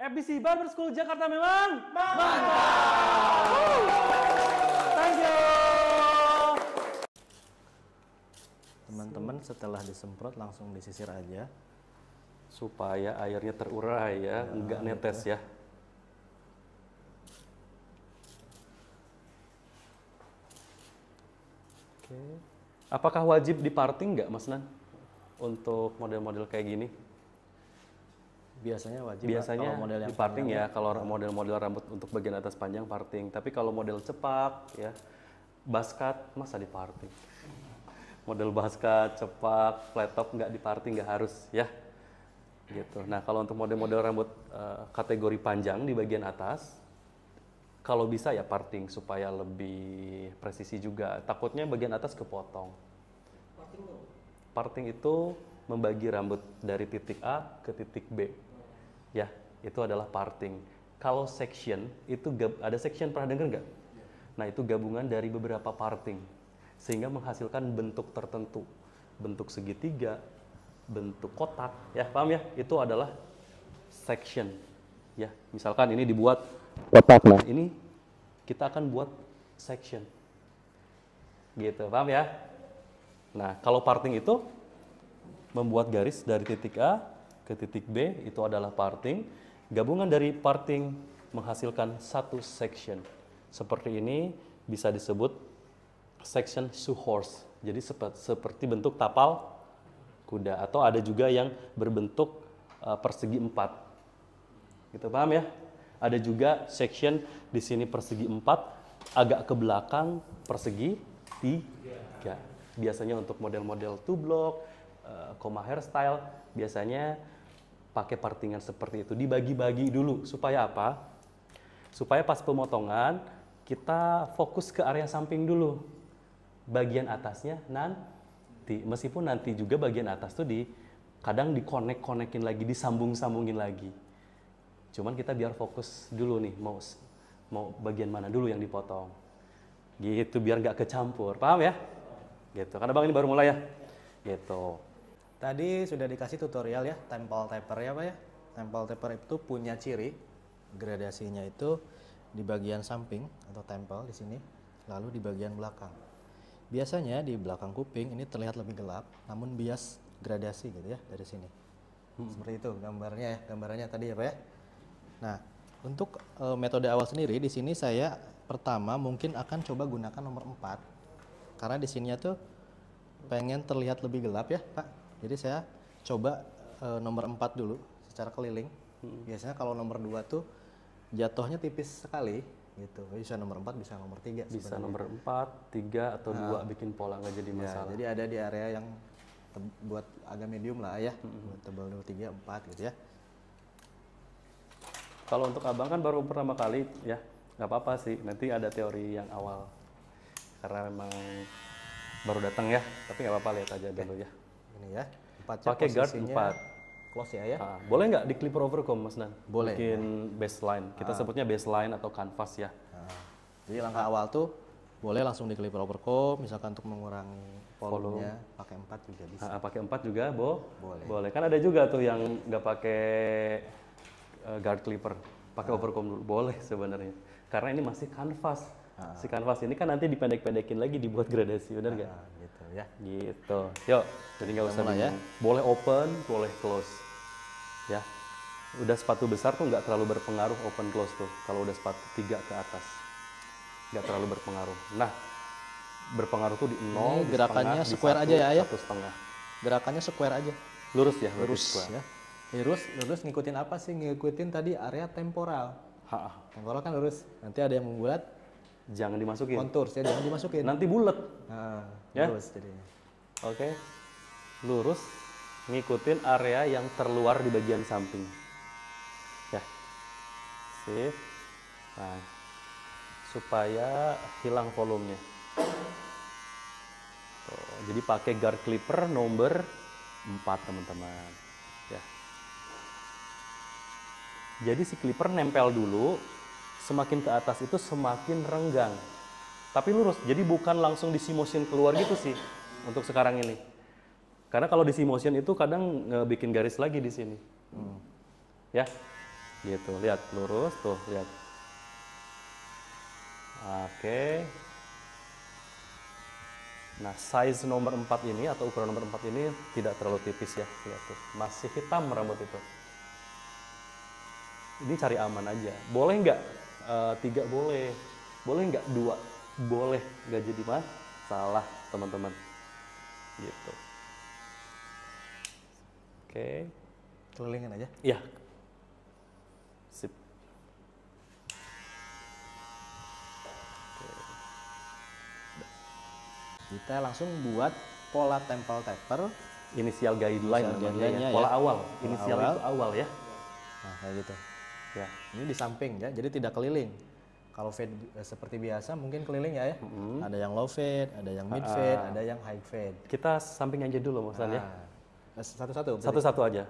FBC Barber School Jakarta memang mantap. Thank you. Teman-teman setelah disemprot langsung disisir aja Supaya airnya terurai ya, enggak netes ya. Oke. Apakah wajib diparting nggak Mas Nan? Untuk model-model kayak gini? biasanya wajib. Biasanya kalau model yang diparting panjang ya, kalau model-model rambut untuk bagian atas panjang parting. Tapi kalau model cepak ya, baskat masa diparting. Model baskat, cepak, flat top nggak diparting, nggak harus ya. Gitu. Nah kalau untuk model-model rambut kategori panjang di bagian atas, kalau bisa ya parting supaya lebih presisi juga. Takutnya bagian atas kepotong. Parting itu membagi rambut dari titik A ke titik B. Ya, itu adalah parting. Kalau section, itu ada section, pernah dengar nggak? Nah, itu gabungan dari beberapa parting. Sehingga menghasilkan bentuk tertentu. Bentuk segitiga, bentuk kotak. Ya, paham ya? Itu adalah section. Ya, misalkan ini dibuat kotak. Nah, ini kita akan buat section. Gitu, paham ya? Nah, kalau parting itu membuat garis dari titik A ke titik B, itu adalah parting. Gabungan dari parting menghasilkan satu section. Seperti ini bisa disebut section shoe horse. Jadi seperti bentuk tapal kuda. Atau ada juga yang berbentuk persegi 4. Gitu, paham ya? Ada juga section di sini persegi 4, agak ke belakang persegi 3. Biasanya untuk model-model two block, koma hairstyle, biasanya pakai partingan seperti itu. Dibagi-bagi dulu, supaya apa? Supaya pas pemotongan, kita fokus ke area samping dulu. Bagian atasnya nanti, meskipun nanti juga bagian atas tuh kadang dikonek-konekin lagi, disambung-sambungin lagi. Cuman kita biar fokus dulu nih, mau bagian mana dulu yang dipotong. Gitu, biar nggak kecampur, paham ya? Gitu, karena Bang ini baru mulai ya. Gitu. Tadi sudah dikasih tutorial ya, temple taper ya Pak ya. Temple taper itu punya ciri gradasinya itu di bagian samping atau temple di sini, lalu di bagian belakang. Biasanya di belakang kuping ini terlihat lebih gelap, namun bias gradasi gitu ya dari sini. Seperti itu gambarnya ya, gambarannya tadi ya Pak ya. Nah, untuk metode awal sendiri di sini saya pertama mungkin akan coba gunakan nomor 4. Karena di sininya tuh pengen terlihat lebih gelap ya Pak. Jadi saya coba nomor 4 dulu secara keliling. Biasanya kalau nomor 2 tuh jatuhnya tipis sekali gitu. Bisa nomor 4, bisa nomor 3 Bisa sebenarnya. nomor 4, 3, atau 2 bikin pola nggak jadi masalah. Ya, jadi ada di area yang buat agak medium lah ya. Buat tebal 2, 3, 4 gitu ya. Kalau untuk abang kan baru pertama kali ya, nggak apa-apa sih. Nanti ada teori yang awal. Karena memang baru datang ya, tapi nggak apa-apa, lihat aja dulu ya. Ini ya. Pakai guard 4. Close ya. Boleh nggak di clipper overcomb Mas Nan? Boleh. Bikin baseline. Kita sebutnya baseline atau canvas ya. Jadi langkah awal tuh boleh langsung di clipper overcomb, misalkan untuk mengurangi volumenya, pakai 4 juga bisa. Pakai 4 juga, Boleh. Boleh. Kan ada juga tuh yang nggak pakai guard clipper, pakai overcomb dulu. Boleh sebenarnya. Karena ini masih canvas. Si kanvas ini kan nanti dipendek-pendekin lagi, dibuat gradasi, bener nggak? Gitu ya. Gitu. Yuk, jadi nggak usah mulai ya. Boleh open, boleh close. Ya. Udah sepatu besar tuh nggak terlalu berpengaruh open close tuh. Kalau udah sepatu 3 ke atas, nggak terlalu berpengaruh. Nah, berpengaruh tuh di 0, Ini gerakannya square aja ya, 1,5. Gerakannya square aja. Lurus ya, Lurus ya. Lurus ngikutin apa sih? Ngikutin tadi area temporal. Temporal kan lurus. Nanti ada yang membulat, jangan dimasukin. kontur ya, jangan dimasukin. Nanti bulat. Ya? Lurus jadinya. Oke. Lurus, ngikutin area yang terluar di bagian samping. Ya. Sip. Nah, supaya hilang volumenya. Tuh, jadi pakai guard clipper nomor 4 teman-teman. Ya. Jadi si clipper nempel dulu. Semakin ke atas itu semakin renggang, tapi lurus. Jadi bukan langsung di C-motion keluar gitu sih untuk sekarang ini. Karena kalau di C-motion itu kadang bikin garis lagi di sini. Ya, Gitu, lihat lurus tuh, lihat. Oke. Nah, size nomor 4 ini atau ukuran nomor 4 ini tidak terlalu tipis ya, lihat tuh. Masih hitam rambut itu. Ini cari aman aja. Boleh nggak 3 boleh. Boleh nggak 2? Boleh. Nggak jadi masalah, teman-teman. Gitu. Oke. Kelilingin aja. Iya. Sip. Kita langsung buat pola temple taper. Inisial guideline Inisial namanya guideline-nya ya. Pola ya. awal. Pola Inisial awal. itu awal ya. Nah, kayak gitu. Ya. Ini di samping ya, jadi tidak keliling. Kalau fade seperti biasa mungkin keliling ya. Ada yang low fade, ada yang mid fade, ada yang high fade. Kita samping aja dulu Mas Dan ya. Satu-satu. berarti? Satu-satu aja.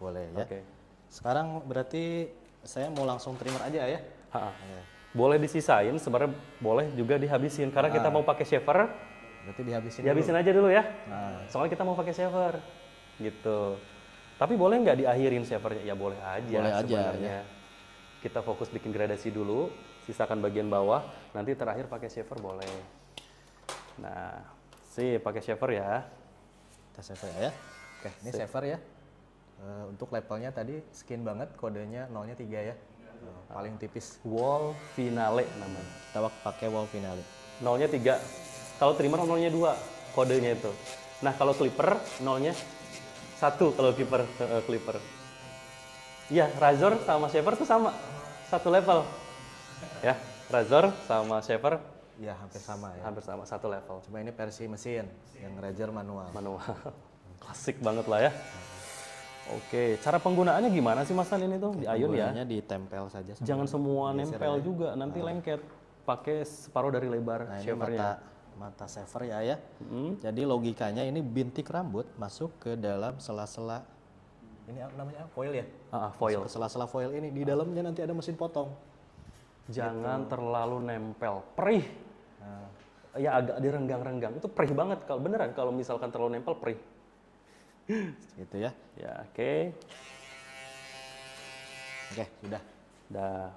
Boleh ya. Oke. Sekarang berarti saya mau langsung trimmer aja ya. Ha-ha. Oke. Boleh disisain, sebenarnya boleh juga dihabisin. Karena kita mau pakai shaver, Berarti dihabisin dihabisin aja dulu ya. Nah. Soalnya kita mau pakai shaver. Gitu. Tapi boleh nggak diakhirin shavernya? Ya boleh aja Boleh aja, sebenarnya. Kita fokus bikin gradasi dulu, sisakan bagian bawah, nanti terakhir pakai shaver boleh. Nah, pakai shaver ya. Kita shaver ya. Oke, ini shaver ya. Untuk levelnya tadi skin banget, kodenya 0-nya 3 ya. Paling tipis. Wall finale namanya. Kita pakai wall finale. 0-nya 3. Kalau trimmer 0-nya 2 kodenya itu. Nah, kalau clipper 0-nya 1 kalau clipper. Iya, razor sama shaver tuh sama. Satu level. Ya, razor sama shaver Ya, hampir sama ya. hampir sama, satu level. Cuma ini versi mesin, yang razor manual. Manual. Klasik banget lah ya. Oke, cara penggunaannya gimana sih Mas Dan ini tuh? Di ayun ya. Penggunaannya ditempel saja. sama- Jangan semua geser nempel aja. juga, nanti lengket. Pakai separuh dari lebar Nah, ini shavernya. mata shaver ya. Jadi logikanya ini bintik rambut masuk ke dalam sela-sela. Ini namanya foil ya? Foil. Ke sela-sela foil ini di dalamnya nanti ada mesin potong. Jangan terlalu nempel. Perih. Nah, Ya agak direnggang-renggang. Itu perih banget kalau beneran kalau misalkan terlalu nempel perih. gitu ya. Ya, oke. Oke, sudah. Dah.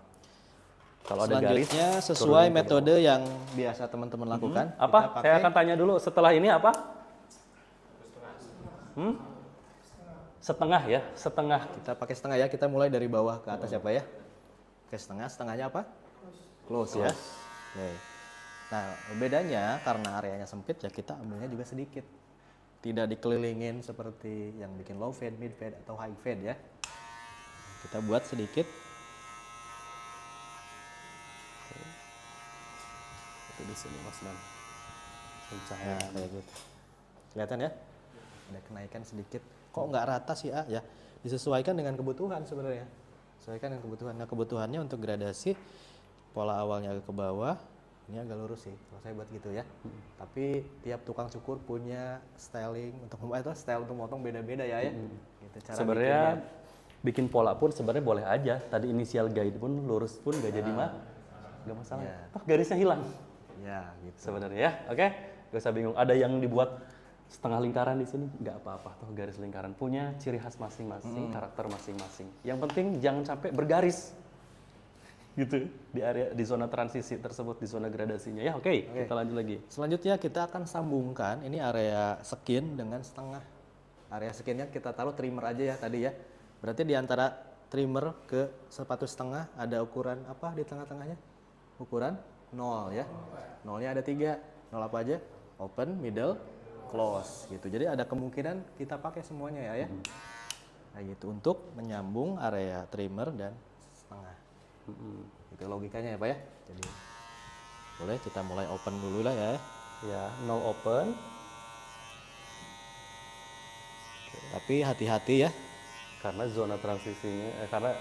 Kalau ada garis Selanjutnya sesuai metode yang biasa teman-teman lakukan. apa? kita Saya akan tanya dulu setelah ini apa? Setengah ya, setengah. Kita pakai setengah ya. Kita mulai dari bawah ke atas ya, Pak ya. Oke, setengah. Setengahnya apa? Close ya. Oke. Nah, bedanya karena areanya sempit ya kita ambilnya juga sedikit. Tidak dikelilingin seperti yang bikin low fade, mid fade atau high fade ya. Kita buat sedikit. Itu di sini Mas Dan. Nah, Pencahayaan. kayak gitu. Kelihatan ya? Ada kenaikan sedikit. Kok nggak rata sih, A? Ya, disesuaikan dengan kebutuhan sebenarnya. Sesuaikan dengan kebutuhan. Nah, kebutuhannya untuk gradasi pola awalnya agak ke bawah, ini agak lurus sih. Kalau saya buat gitu ya. Tapi tiap tukang cukur punya styling untuk style untuk motong beda-beda ya. Gitu, cara Sebenarnya bikinnya. bikin pola pun sebenarnya boleh aja. Tadi inisial guide pun lurus pun nggak jadi nggak masalah. Iya. Toh garisnya hilang Ya, gitu. sebenarnya ya. Oke, gak usah bingung. Ada yang dibuat setengah lingkaran di sini nggak apa-apa. Toh garis lingkaran punya ciri khas masing-masing, karakter masing-masing. Yang penting jangan sampai bergaris gitu di area di zona transisi tersebut, di zona gradasinya ya. Oke, kita lanjut lagi. Selanjutnya kita akan sambungkan ini area skin dengan setengah. Area skinnya kita taruh trimmer aja ya tadi ya. Berarti di antara trimmer ke sepatu setengah ada ukuran apa di tengah-tengahnya? Ukuran 0 ya. 0-nya ada 3. 0 apa aja? Open, middle, close gitu. Jadi ada kemungkinan kita pakai semuanya ya. Nah gitu untuk menyambung area trimmer dan setengah. Itu logikanya ya Pak ya. Jadi boleh kita mulai open dulu lah ya. Ya, 0 open. Tapi hati-hati ya. Karena zona transisinya karena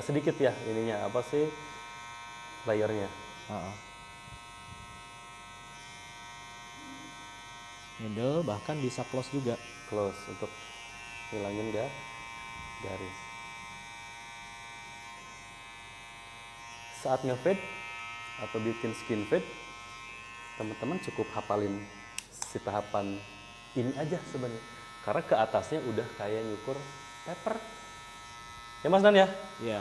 sedikit ya ininya apa sih layernya. Middle bahkan bisa close juga. Close untuk hilangin garis. Saat nge-fade atau bikin skin fade, teman-teman cukup hafalin si tahapan ini aja sebenarnya. Karena ke atasnya udah kayak nyukur paper. Ya Mas Dan ya. Iya.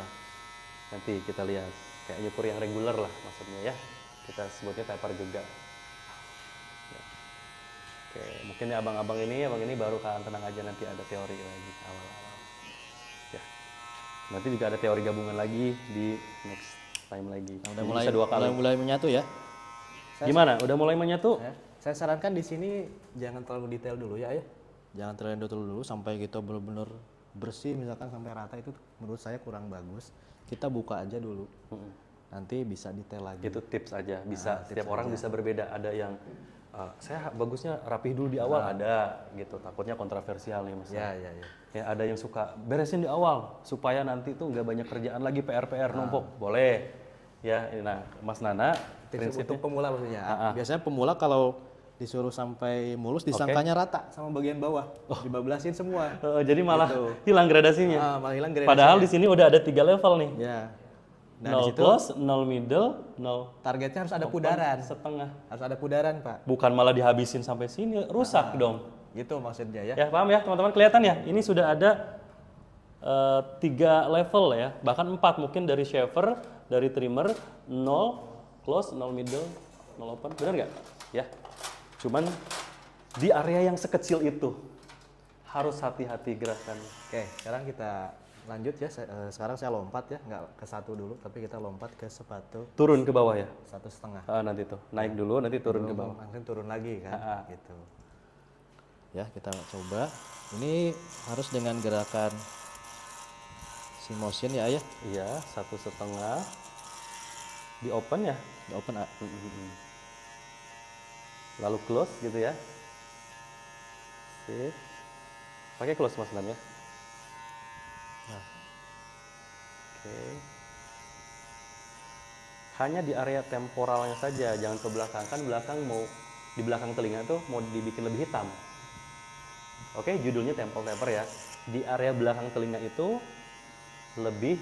Nanti kita lihat kayak nyukur yang reguler lah maksudnya ya. Kita sebutnya taper juga. Ya. Oke, mungkin ya abang ini baru kalian tenang aja, nanti ada teori lagi awal-awal. Ya. Nanti juga ada teori gabungan lagi di next time lagi. Nah, udah Jadi mulai bisa 2 kali. mulai menyatu ya. Gimana? Udah mulai menyatu? Ya. Saya sarankan di sini jangan terlalu detail dulu ya, Ayah. Jangan terlalu detail dulu sampai kita benar-benar bersih, misalkan sampai rata, itu menurut saya kurang bagus. Kita buka aja dulu. Nanti bisa detail lagi. Itu tips aja. Bisa tips setiap orang aja. bisa berbeda. Ada yang saya bagusnya rapih dulu di awal, ada gitu. Takutnya kontroversial nih Mas. Ya. Ya, ada yang suka beresin di awal supaya nanti tuh nggak banyak kerjaan lagi, PR numpuk. Boleh. Ya, nah Mas Nana Tips prinsipnya untuk pemula maksudnya. Biasanya pemula kalau disuruh sampai mulus disangkanya rata sama bagian bawah, dibablasin semua. jadi malah Gitu. hilang gradasinya. Malah hilang gradasinya. Padahal di sini udah ada 3 level nih. Ya. Nah, 0 di situ close, 0 middle, 0 targetnya harus ada pudaran. setengah. Harus ada pudaran, Pak. Bukan malah dihabisin sampai sini, rusak dong. Gitu maksudnya ya. Ya paham ya teman-teman, kelihatan ya? Ini sudah ada 3 level ya, bahkan 4 mungkin, dari shaver, dari trimmer, 0 close, 0 middle, 0 open, benar nggak? Ya, cuman di area yang sekecil itu harus hati-hati gerakannya. Oke, sekarang kita lanjut ya. Sekarang saya lompat ya, nggak ke 1 dulu, tapi kita lompat ke sepatu Turun ke bawah ya? 1,5. Nanti tuh, naik dulu, nanti turun ke bawah. Langsung turun lagi kan, gitu. Ya, kita coba. Ini harus dengan gerakan si motion ya, Ayah. Iya, 1,5 di open ya, Di open, A. lalu close gitu ya. Sip. Pakai close Mas Dan ya. Nah. Oke. Hanya di area temporalnya saja, jangan ke belakang. Kan belakang mau di belakang telinga tuh mau dibikin lebih hitam. Oke, judulnya temple taper ya. Di area belakang telinga itu lebih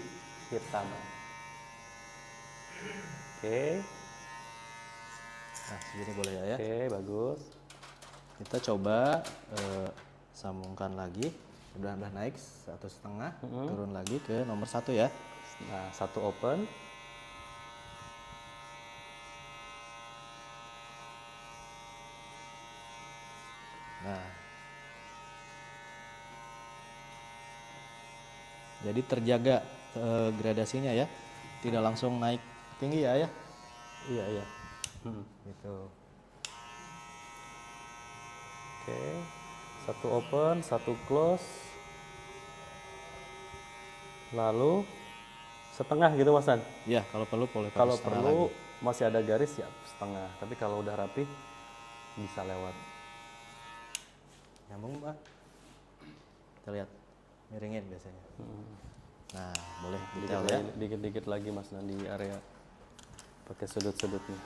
hitam. Oke. Nah, segini boleh ya. Oke, bagus. Kita coba sambungkan lagi. Udah naik 1,5, turun lagi ke nomor 1 ya. Nah, 1 open. Nah, jadi terjaga gradasinya ya, tidak langsung naik tinggi ya. Iya. Gitu. Oke, 1 open, 1 close, lalu setengah gitu Mas Dan. Ya, kalau perlu boleh pakai Kalau setengah perlu lagi. masih ada garis ya setengah, tapi kalau udah rapi bisa lewat. Nyambung, Pak. Kita lihat, miringin biasanya. Nah, boleh detail ya. Dikit-dikit lagi Mas Dan di area pakai sudut-sudutnya.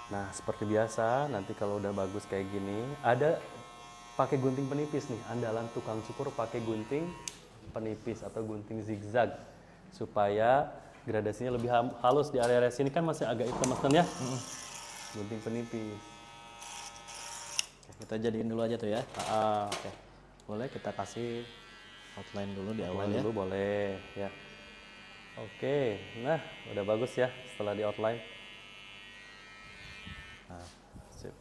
Nah, seperti biasa, nanti kalau udah bagus kayak gini, ada pakai gunting penipis nih. Andalan tukang cukur pakai gunting penipis atau gunting zigzag supaya gradasinya lebih halus. Di area sini kan masih agak hitam Mas Dan ya. Gunting penipis. Kita jadiin dulu aja tuh ya. Oke. Boleh kita kasih outline dulu di awal Outline ya. dulu boleh ya. Oke, nah udah bagus ya setelah di outline. Nah, sip.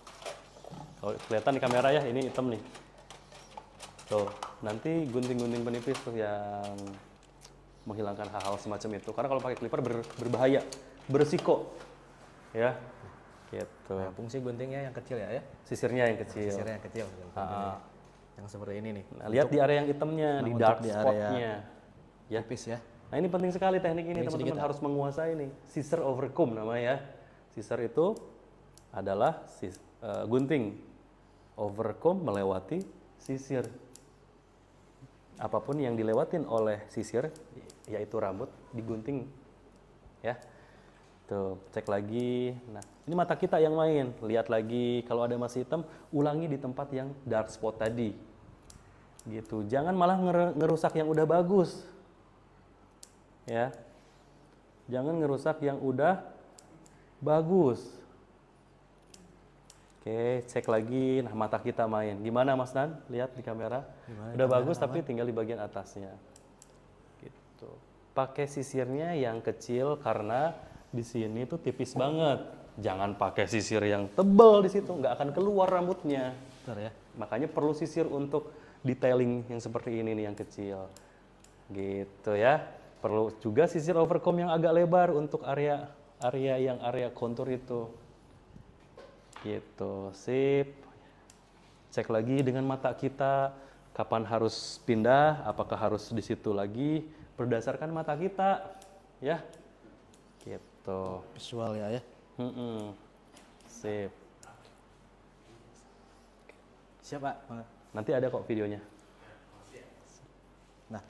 Kalau kelihatan di kamera ya, ini hitam nih. Tuh, nanti gunting-gunting penipis tuh yang menghilangkan hal-hal semacam itu. Karena kalau pakai clipper berbahaya, beresiko. Ya, gitu. Nah, fungsi guntingnya yang kecil ya. Sisirnya yang kecil. Sisirnya yang kecil. Yang seperti ini nih. Nah, lihat di area yang hitamnya, di dark di area spotnya. Ya. Tipis ya. Nah, ini penting sekali teknik ini, teman-teman harus menguasai nih. Scissor over comb namanya ya. Scissor itu adalah gunting, over comb melewati sisir. Apapun yang dilewatin oleh sisir, yaitu rambut, digunting. Ya. Tuh, cek lagi. Nah, ini mata kita yang main. Lihat lagi, kalau ada masih hitam, ulangi di tempat yang dark spot tadi. Gitu. Jangan malah ngerusak yang udah bagus. Ya. Jangan ngerusak yang udah bagus. Oke, cek lagi. Nah, mata kita main. Gimana Mas Nan? Lihat di kamera. Udah bagus tapi tinggal di bagian atasnya. Gitu. Pakai sisirnya yang kecil karena di sini tuh tipis banget. Jangan pakai sisir yang tebal di situ, nggak akan keluar rambutnya. Benar ya. Makanya perlu sisir untuk detailing yang seperti ini nih yang kecil. Gitu ya. Perlu juga sisir overcomb yang agak lebar untuk area kontur itu. Gitu, sip. Cek lagi dengan mata kita kapan harus pindah, apakah harus di situ lagi berdasarkan mata kita, ya. Gitu. Visual ya. Sip. Siap Pak. Nanti ada kok videonya. Nah,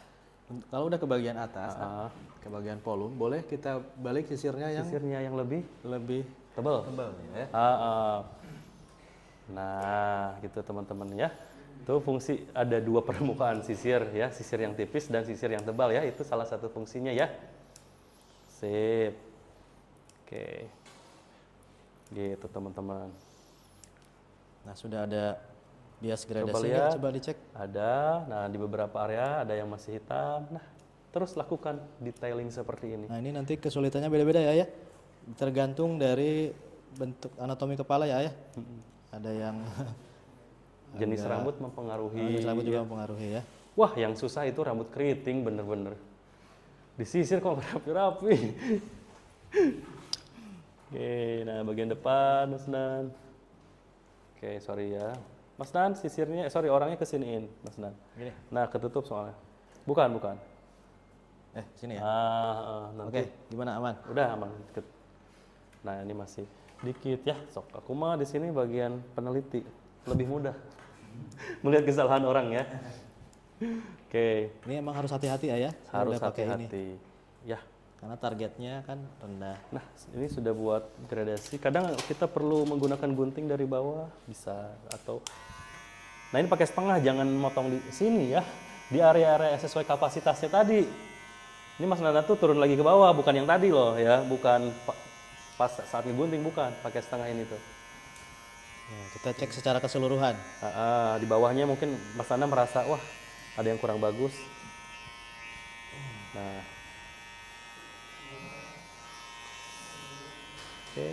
kalau udah ke bagian atas, ke bagian volume, boleh kita balik sisirnya yang lebih tebal ya. Nah, gitu teman-teman ya. Itu fungsi ada dua permukaan sisir ya, sisir yang tipis dan sisir yang tebal ya. Itu salah satu fungsinya ya. Sip. Oke. Gitu teman-teman. Nah, sudah ada bias gradasinya, coba dicek. Ada. Nah, di beberapa area ada yang masih hitam. Nah, terus lakukan detailing seperti ini. Nah, ini nanti kesulitannya beda-beda ya. Tergantung dari bentuk anatomi kepala ya. Ada yang jenis rambut mempengaruhi. Jenis rambut juga mempengaruhi ya. Wah, yang susah itu rambut keriting bener-bener. Disisir kok rapi-rapi. Oke, nah bagian depan Mas Nan. Oke, sorry ya. Mas Nan, sisirnya, orangnya kesiniin, Mas Nan. Gini. Nah, ketutup soalnya. Bukan. Sini ya. Nanti. Oke, gimana, aman? Udah aman. Nah, ini masih dikit ya. Sok aku mah di sini bagian peneliti, lebih mudah melihat kesalahan orang ya. Oke. Ini emang harus hati-hati ya. Harus hati-hati. Ya. Karena targetnya kan rendah. Nah, ini sudah buat gradasi. Kadang kita perlu menggunakan gunting dari bawah, bisa atau. Nah, ini pakai setengah, jangan motong di sini ya. Di area-area sesuai kapasitasnya tadi. Ini Mas Nana tuh turun lagi ke bawah, bukan yang tadi loh ya, bukan pas saat ngegunting, bukan, pakai setengah ini tuh. Nah, kita cek secara keseluruhan. Di bawahnya mungkin Mas Nana merasa, wah ada yang kurang bagus. Nah, oke.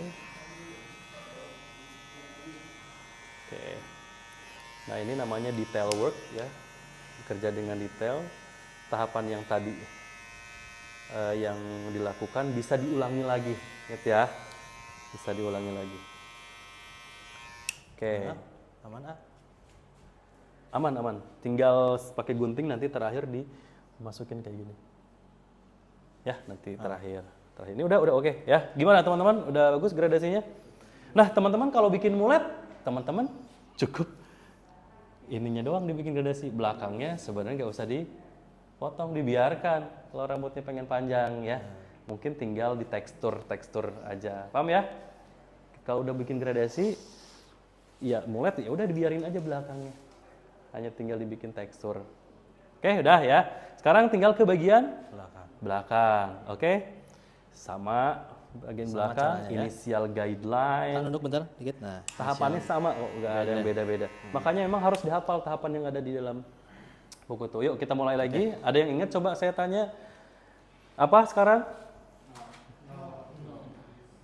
Nah, ini namanya detail work ya, bekerja dengan detail. Tahapan yang tadi yang dilakukan bisa diulangi lagi, ingat ya, bisa diulangi lagi. Oke. Aman. Tinggal pakai gunting, nanti terakhir dimasukin kayak gini. Ya, nanti terakhir. Ini udah oke ya. Gimana teman-teman? Udah bagus gradasinya? Nah, teman-teman kalau bikin mulet, teman-teman cukup ininya doang dibikin gradasi. Belakangnya sebenarnya nggak usah dipotong, dibiarkan. Kalau rambutnya pengen panjang ya, mungkin tinggal di tekstur aja. Paham ya? Kalau udah bikin gradasi, ya mulet ya udah dibiarin aja belakangnya. Hanya tinggal dibikin tekstur. Oke, udah ya. Sekarang tinggal ke bagian belakang. Oke. Sama bagian belakang, inisial guideline. Kan untuk bentar dikit. Nah, tahapannya sama, nggak ada yang beda-beda. Makanya memang harus dihafal tahapan yang ada di dalam buku tuh. Yuk kita mulai lagi. Ada yang ingat? Coba saya tanya. Apa sekarang?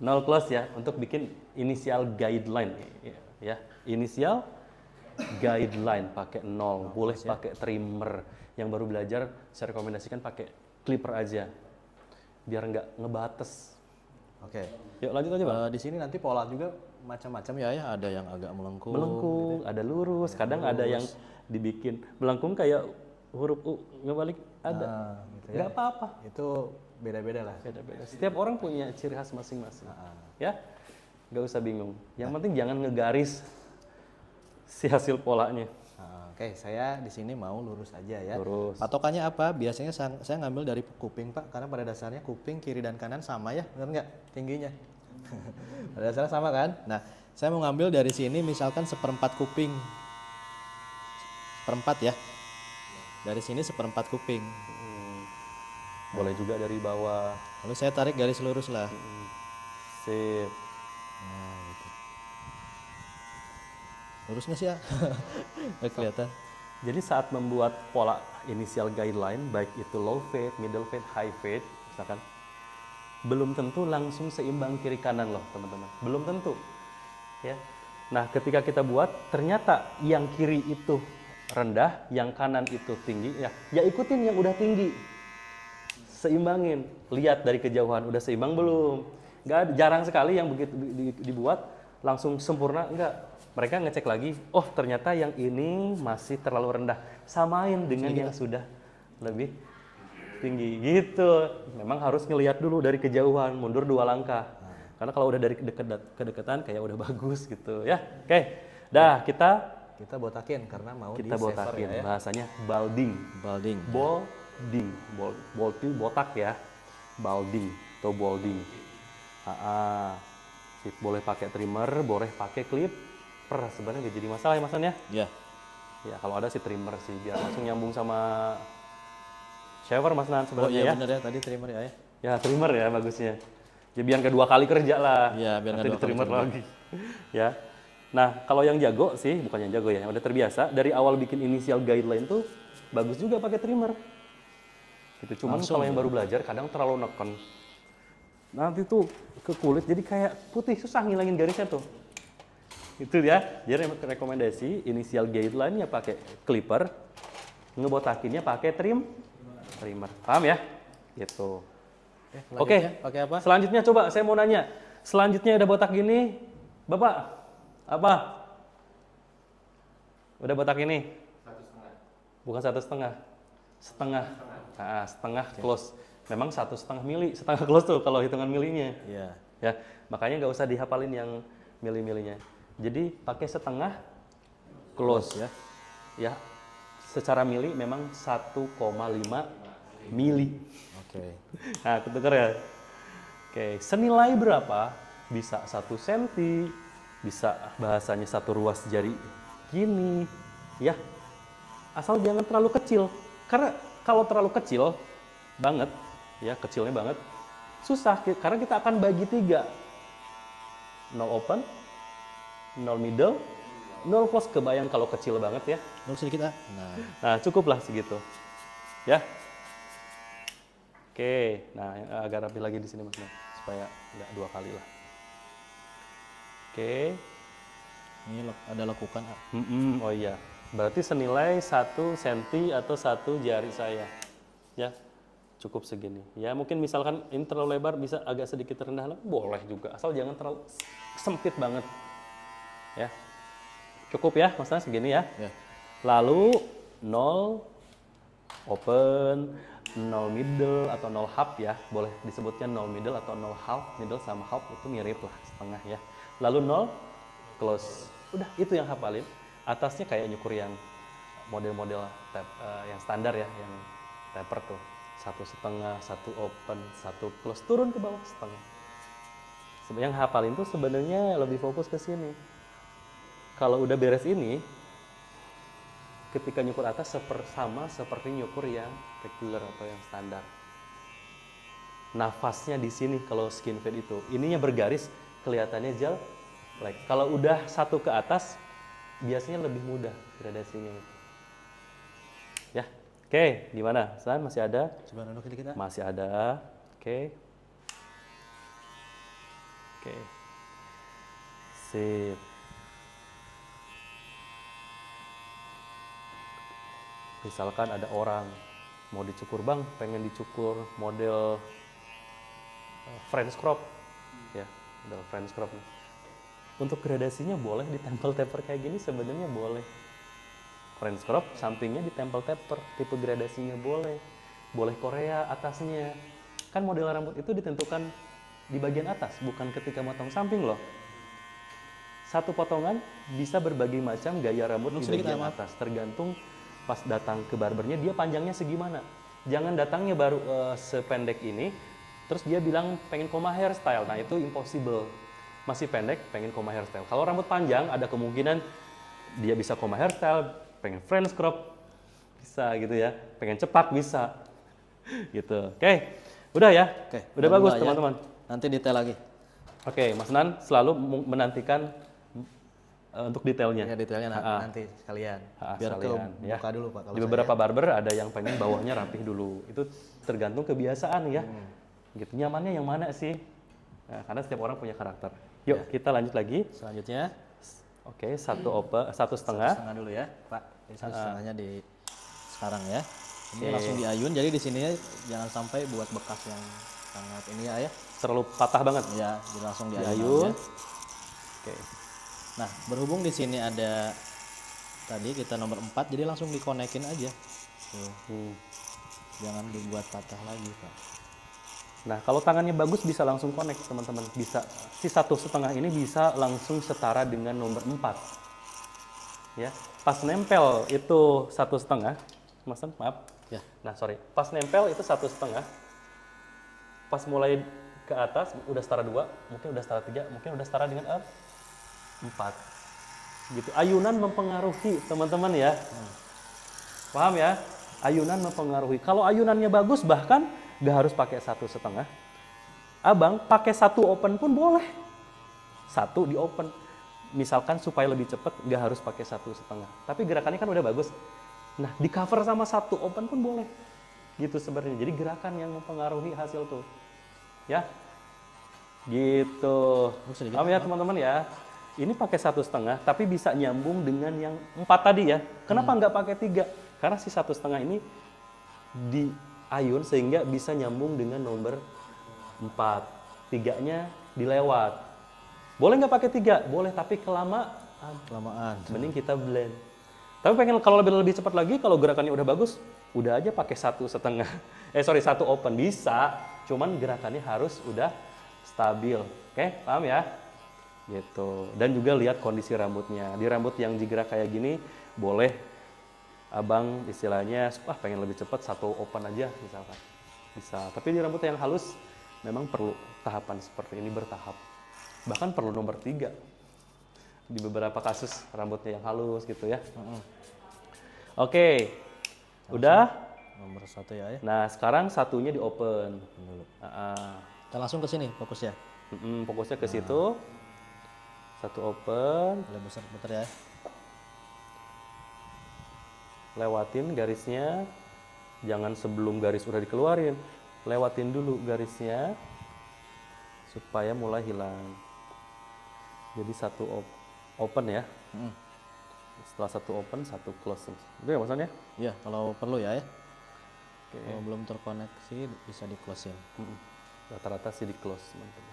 0 plus ya, untuk bikin inisial guideline ya. Inisial guideline pakai 0, boleh pakai trimmer. Yang baru belajar saya rekomendasikan pakai clipper aja. Biar nggak ngebates. Oke. Yuk lanjut aja, Bang. Di sini nanti pola juga macam-macam ya. Ada yang agak melengkung. Melengkung, ada lurus, kadang ada yang dibikin melengkung kayak huruf U ngebalik ada. Gitu ya. Nggak apa-apa. Itu beda-beda lah. Beda-beda. Setiap orang punya ciri khas masing-masing. Ya, nggak usah bingung. Yang penting jangan ngegaris si hasil polanya. Oke, saya di sini mau lurus aja ya. Lurus. Patokannya apa? Biasanya saya ngambil dari kuping, Pak, karena pada dasarnya kuping kiri dan kanan sama ya, benar nggak tingginya? Pada dasarnya sama kan? Nah, saya mau ngambil dari sini misalkan 1/4 kuping, 1/4 ya. Dari sini 1/4 kuping. Boleh juga dari bawah. Lalu saya tarik garis lurus lah. Sip. Nah, gitu. Lurus nggak sih ya? Nggak kelihatan. Jadi saat membuat pola initial guideline, baik itu low fade, middle fade, high fade, misalkan, belum tentu langsung seimbang kiri kanan loh teman-teman. Belum tentu. Ya. Nah ketika kita buat, ternyata yang kiri itu rendah, yang kanan itu tinggi, ya ikutin yang udah tinggi. Seimbangin. Lihat dari kejauhan, udah seimbang belum? Jarang sekali yang begitu dibuat langsung sempurna, enggak. Mereka ngecek lagi, oh ternyata yang ini masih terlalu rendah. Samain dengan yang sudah lebih tinggi gitu. Memang harus ngelihat dulu dari kejauhan, mundur 2 langkah. Karena kalau udah dari kedekatan kayak udah bagus gitu ya. Oke. Dah Kita botakin karena mau kita di-saver botakin. ya. Bahasanya balding. Balding. Balding. Balding botak ya. Balding atau balding. Sip, boleh pakai trimmer, boleh pakai clip. Sebenarnya nggak jadi masalah ya Mas An ya? Ya. Ya kalau ada sih trimmer sih biar langsung nyambung sama shaver Mas Nan Oh sebenarnya iya ya. benar ya, tadi trimmer ya. Ya trimmer ya bagusnya. Ya biar nggak 2 kali kerja lah. Iya, biar nggak Nanti 2 di kali trimmer kerja. lagi. Ya. Nah kalau yang jago sih, bukan yang jago ya, yang udah terbiasa dari awal bikin initial guideline tuh bagus juga pakai trimmer. Gitu. Cuman Langsung kalau yang ya? baru belajar kadang terlalu neken. Nanti tuh ke kulit jadi kayak putih, susah ngilangin garisnya tuh. Itu ya, jadi rekomendasi initial guideline ya pakai clipper, ngebotakinnya pakai trimmer. Paham ya? Gitu. Oke. Pakai apa? Selanjutnya coba saya mau nanya. Selanjutnya udah botak gini, Bapak apa? Udah botak ini? 1,5. Bukan 1,5. Setengah. Nah, setengah close. Memang 1,5 mili, setengah close tuh kalau hitungan milinya. Iya. Ya, makanya nggak usah dihafalin yang mili-milinya. Jadi pakai setengah close ya. Ya, secara mili memang 1,5 mili. Oke. Nah, ketukar ya. Oke, senilai berapa? Bisa 1 senti, bisa bahasanya 1 ruas jari gini, ya. Asal jangan terlalu kecil. Karena kalau terlalu kecil banget, ya kecilnya banget, susah. Karena kita akan bagi 3. 0 open, 0 middle, 0 close. Kebayang kalau kecil banget ya. Lurus sedikit ah. Nah, cukuplah segitu. Ya. Oke, nah agak rapi lagi di sini Mas, supaya nggak 2 kali lah. Oke. Ini ada lekukan ah. Oh iya, berarti senilai 1 senti atau 1 jari saya. Ya, cukup segini. Ya mungkin misalkan ini terlalu lebar, bisa agak sedikit rendah, boleh juga. Asal jangan terlalu sempit banget. Ya, cukup ya, maksudnya segini ya. Ya. Lalu 0 open, 0 middle atau 0 half ya, boleh disebutnya 0 middle atau 0 half. Middle sama half itu mirip lah, setengah ya. Lalu 0 close. Udah, itu yang hafalin. Atasnya kayak nyukur yang model-model yang standar ya, yang taper tuh. 1,5, 1 open, 1 close, turun ke bawah setengah. Yang hafalin tuh sebenarnya lebih fokus ke sini. Kalau udah beres ini, ketika nyukur atas sama seperti nyukur yang regular atau yang standar. Nafasnya di sini kalau skin fade itu, ininya bergaris, kelihatannya gel. Kalau udah 1 ke atas, biasanya lebih mudah gradasinya. Ya, oke, gimana? San masih ada? Coba nunduk sedikit ah. Masih ada. Oke. Sip. Misalkan ada orang mau dicukur, Bang, pengen dicukur model French crop, ya, model French crop. Untuk gradasinya boleh ditempel taper kayak gini, sebenarnya boleh. French crop sampingnya ditempel taper, tipe gradasinya boleh. Boleh Korea atasnya. Kan model rambut itu ditentukan di bagian atas, bukan ketika motong samping loh. Satu potongan bisa berbagai macam gaya rambut di bagian atas, tergantung pas datang ke barbernya dia panjangnya segimana. Jangan datangnya baru sependek ini, terus dia bilang pengen koma hairstyle. Nah itu impossible. Masih pendek, pengen koma hairstyle. Kalau rambut panjang ada kemungkinan dia bisa koma hairstyle, pengen French crop, bisa gitu ya. Pengen cepak bisa. Gitu. Oke. Udah ya? Oke, Udah bagus teman-teman. Nanti detail lagi. Oke, Mas Nan selalu menantikan untuk detailnya. Ya detailnya nanti sekalian. Biar sekalian, ke buka dulu Pak. Kalau di beberapa barber ada yang pengen bawahnya rapih dulu. Itu tergantung kebiasaan ya. Gitu. Nyamannya yang mana sih? Nah, karena setiap orang punya karakter. Yuk kita lanjut lagi. Selanjutnya. Oke, satu setengah. Satu setengah dulu ya, Pak. Ini satu setengahnya di sekarang ya. Ini langsung diayun. Jadi di sini jangan sampai buat bekas yang sangat ini ya. Terlalu patah banget. Ya, jadi langsung Diayun. Oke. Nah, berhubung di sini ada tadi kita nomor 4, jadi langsung dikonekin aja. Tuh. Jangan dibuat patah lagi, Pak. Nah, kalau tangannya bagus bisa langsung connect, teman-teman. Bisa si satu setengah ini bisa langsung setara dengan nomor 4. Ya, pas nempel itu satu setengah, Mas, maaf. Ya. Nah, sorry. Pas nempel itu satu setengah. Pas mulai ke atas udah setara 2, mungkin udah setara 3, mungkin udah setara dengan 4. Gitu. Ayunan mempengaruhi, teman-teman ya. Paham ya? Ayunan mempengaruhi. Kalau ayunannya bagus bahkan nggak harus pakai satu setengah. Abang pakai satu open pun boleh. Satu di open. Misalkan supaya lebih cepat nggak harus pakai satu setengah. Tapi gerakannya kan udah bagus. Nah, di cover sama satu open pun boleh. Gitu sebenarnya. Jadi gerakan yang mempengaruhi hasil tuh. Ya. Gitu. Paham ya teman-teman ya? Ini pakai satu setengah, tapi bisa nyambung dengan yang 4 tadi ya. Kenapa nggak pakai 3? Karena si satu setengah ini diayun sehingga bisa nyambung dengan nomor 4. 3-nya dilewat. Boleh nggak pakai 3? Boleh, tapi kelamaan. Mending kita blend. Tapi pengen kalau lebih cepat lagi, kalau gerakannya udah bagus, udah aja pakai satu setengah. Satu open bisa, cuman gerakannya harus udah stabil. Oke, paham ya? Gitu. Dan juga lihat kondisi rambutnya. Di rambut yang digerak kayak gini, boleh abang istilahnya, pengen lebih cepat satu open aja misalkan. Bisa. Tapi di rambut yang halus, memang perlu tahapan seperti ini bertahap. Bahkan perlu nomor 3. Di beberapa kasus rambutnya yang halus gitu ya. Oke. Udah? Nomor 1 ya. Nah, sekarang satunya di open. Kita langsung ke sini fokusnya. Fokusnya ke situ. Satu open. Boleh besar-besar ya. Lewatin garisnya. Jangan sebelum garis udah dikeluarin. Lewatin dulu garisnya. Supaya mulai hilang. Jadi satu open ya. Setelah satu open, satu close. Itu ya maksudnya? Iya, kalau perlu ya. Okay. Kalau belum terkoneksi bisa di close-in. Rata-rata sih di close. Mantap.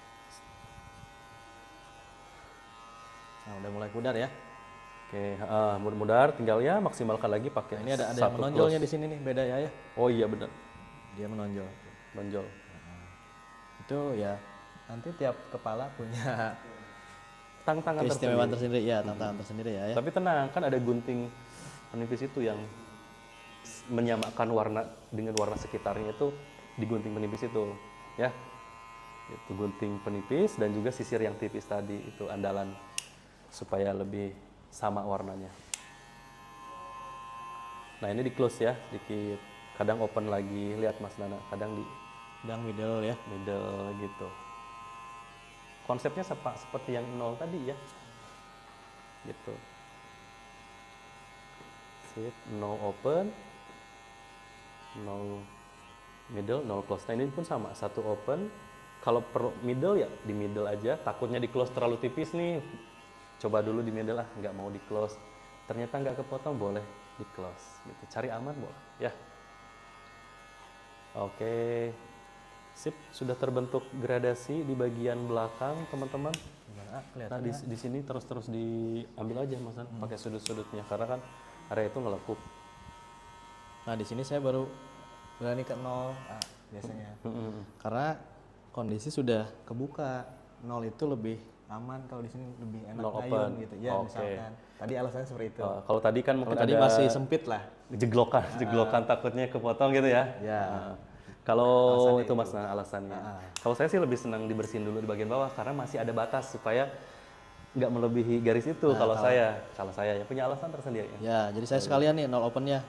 Nah, udah mulai pudar ya. Oke, mudah-mudahan tinggal ya maksimalkan lagi pakai. Ini ada yang menonjolnya di sini nih, beda ya. Oh iya benar. Dia menonjol. Menonjol. Itu ya nanti tiap kepala punya tantangan keistimewaan tersendiri ya, tantangan tersendiri ya. Tapi tenang, kan ada gunting penipis itu yang menyamakan warna dengan warna sekitarnya itu di gunting penipis itu, ya. Itu gunting penipis dan juga sisir yang tipis tadi itu andalan supaya lebih sama warnanya. Nah, ini di close ya, sedikit. Kadang open lagi, lihat Mas Nana, kadang di middle ya. Middle gitu. Konsepnya seperti yang 0 tadi ya. Gitu. Sip, 0 open, 0 middle, 0 close. Nah, ini pun sama, satu open. Kalau perlu middle ya di middle aja. Takutnya di close terlalu tipis nih. Coba dulu di middle lah, nggak mau di close. Ternyata nggak kepotong, boleh di close. Gitu. Cari aman boleh, ya. Oke. Sip, sudah terbentuk gradasi di bagian belakang, teman-teman. Nah, di sini terus diambil aja, Mas, pakai sudut-sudutnya karena kan area itu ngelekuk. Nah, di sini saya baru berani ke 0 biasanya. Karena kondisi sudah kebuka. 0 itu lebih aman, kalau di sini lebih enak ngayun gitu. Ya, misalkan. Tadi alasannya seperti itu. Kalau tadi kan mungkin tadi masih sempit lah. Jeglokan takutnya kepotong gitu ya. Ya. Kalau itu Mas alasannya. Kalau saya sih lebih senang dibersihin dulu di bagian bawah karena masih ada batas supaya nggak melebihi garis itu. Kalau saya ya punya alasan tersendiri. Ya, jadi saya sekalian nih 0 opennya.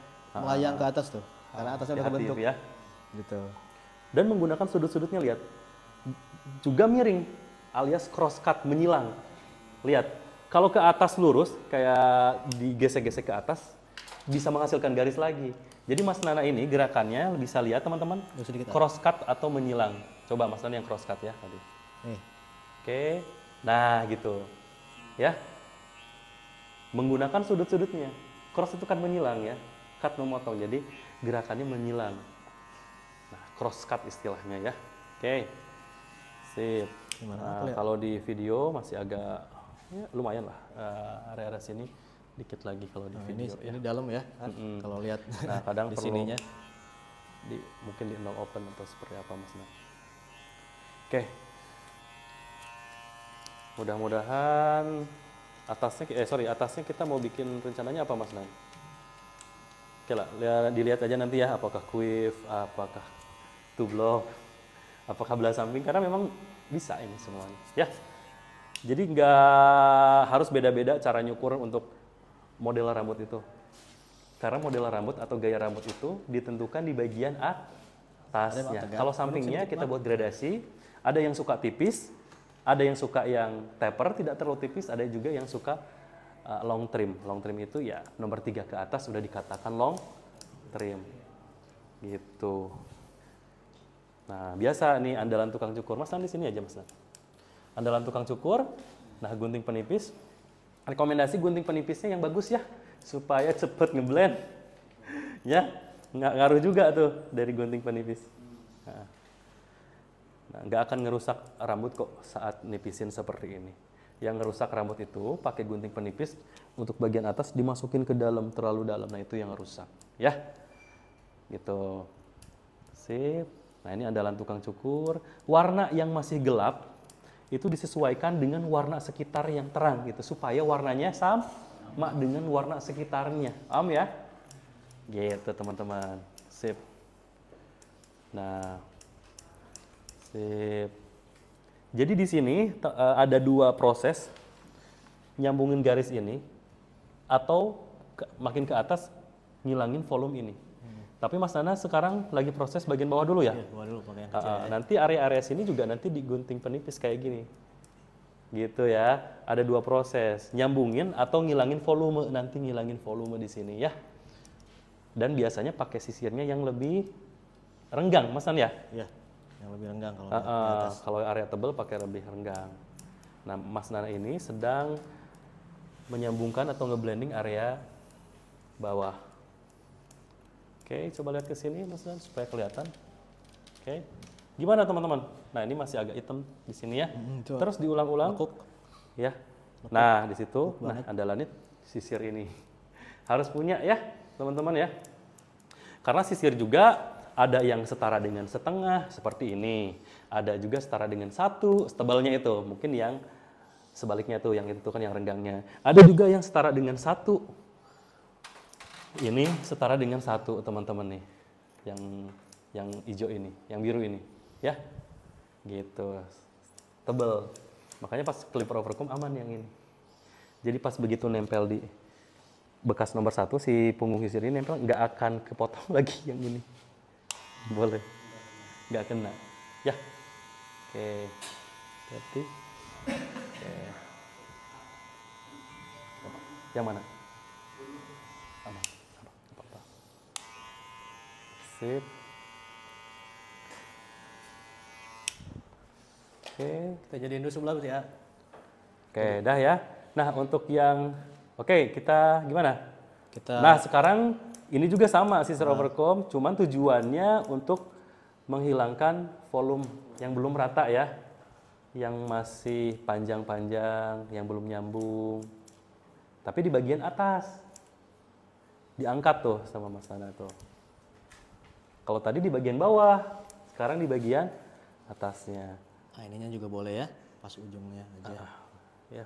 melayang ke atas tuh. Karena atasnya udah Hati-hati kebentuk. ya. Gitu. Dan menggunakan sudut-sudutnya, lihat. Juga miring, alias cross cut, menyilang. Lihat, kalau ke atas lurus, kayak digesek-gesek ke atas, bisa menghasilkan garis lagi. Jadi Mas Nana ini gerakannya bisa lihat teman-teman, Sedikit. cross cut atau menyilang. Coba Mas Nana yang cross cut ya tadi. Nih. Oke, nah gitu. Ya, menggunakan sudut-sudutnya. Cross itu kan menyilang ya, cut memotong. Jadi gerakannya menyilang. Nah, cross cut istilahnya ya. Oke, sip. Gimana? Nah, Aku lihat. kalau di video masih agak ya, lumayan lah, area-area sini dikit lagi kalau di Nah, video ya. ini dalam ya. Kan? Kalau lihat Nah, kadang di perlu sininya. mungkin di no open atau seperti apa Mas Nah. Oke. Mudah-mudahan atasnya kita mau bikin rencananya apa Mas Nan? Oke lah, dilihat aja nanti ya apakah quiff, apakah two block, apakah belah samping, karena memang bisa ini semuanya. Ya, jadi nggak harus beda-beda cara nyukur untuk model rambut itu. Karena model rambut atau gaya rambut itu ditentukan di bagian atasnya. Kalau sampingnya kita buat gradasi, ada yang suka tipis, ada yang suka yang taper, tidak terlalu tipis, ada juga yang suka long trim. Long trim itu ya nomor 3 ke atas sudah dikatakan long trim. Gitu. Nah, biasa nih andalan tukang cukur. Mas, di sini aja, Mas. Andalan tukang cukur. Nah, gunting penipis. Rekomendasi gunting penipisnya yang bagus ya, supaya cepet ngeblend. Ya, nggak ngaruh juga tuh dari gunting penipis. Nah, nggak akan ngerusak rambut kok saat nipisin seperti ini. Yang ngerusak rambut itu pakai gunting penipis untuk bagian atas dimasukin ke dalam, terlalu dalam. Nah, itu yang ngerusak. Ya, gitu. Sip. Nah, ini andalan tukang cukur. Warna yang masih gelap itu disesuaikan dengan warna sekitar yang terang gitu, supaya warnanya sama dengan warna sekitarnya. Paham ya? Gitu teman-teman. Sip. Nah, sip. Jadi di sini ada 2 proses nyambungin garis ini atau makin ke atas ngilangin volume ini. Tapi Mas Nana sekarang lagi proses bagian bawah dulu ya. Iya, bawah dulu pakai yang kecil ya. Nanti area-area sini juga nanti digunting penipis kayak gini. Gitu ya. Ada 2 proses, nyambungin atau ngilangin volume. Nanti ngilangin volume di sini ya. Dan biasanya pakai sisirnya yang lebih renggang, Mas Nan ya? Iya, yang lebih renggang kalau di atas. Kalau area tebal pakai lebih renggang. Nah, Mas Nana ini sedang menyambungkan atau ngeblending area bawah. Oke, coba lihat ke sini Mas Nan supaya kelihatan. Oke. Gimana teman-teman? Nah, ini masih agak hitam di sini ya. Terus diulang-ulang. Ya. Nah, di situ andalannya sisir ini. Harus punya ya, teman-teman ya. Karena sisir juga ada yang setara dengan setengah seperti ini. Ada juga setara dengan 1 tebalnya itu. Mungkin yang sebaliknya tuh, yang itu kan yang renggangnya. Ada juga yang setara dengan 1. Ini setara dengan 1 teman-teman nih. Yang hijau ini, yang biru ini, ya. Gitu. Tebel. Makanya pas clipper overcomb aman yang ini. Jadi pas begitu nempel di bekas nomor 1 si punggung sisir ini nempel, nggak akan kepotong lagi yang ini. Boleh. Nggak kena. Ya. Oke. Berarti. Oke. Yang mana? Aman. Apa-apa. Sip. Oke. Kita jadiin dulu sebelah ya. Oke, dah ya. Nah, untuk yang kita gimana? Kita Nah, sekarang ini juga sama sisir overcomb, cuman tujuannya untuk menghilangkan volume yang belum rata ya. Yang masih panjang-panjang, yang belum nyambung. Tapi di bagian atas. Diangkat tuh sama Mas Nana tuh. Kalau tadi di bagian bawah, sekarang di bagian atasnya. Nah, ininya juga boleh ya, pas ujungnya aja. Ya.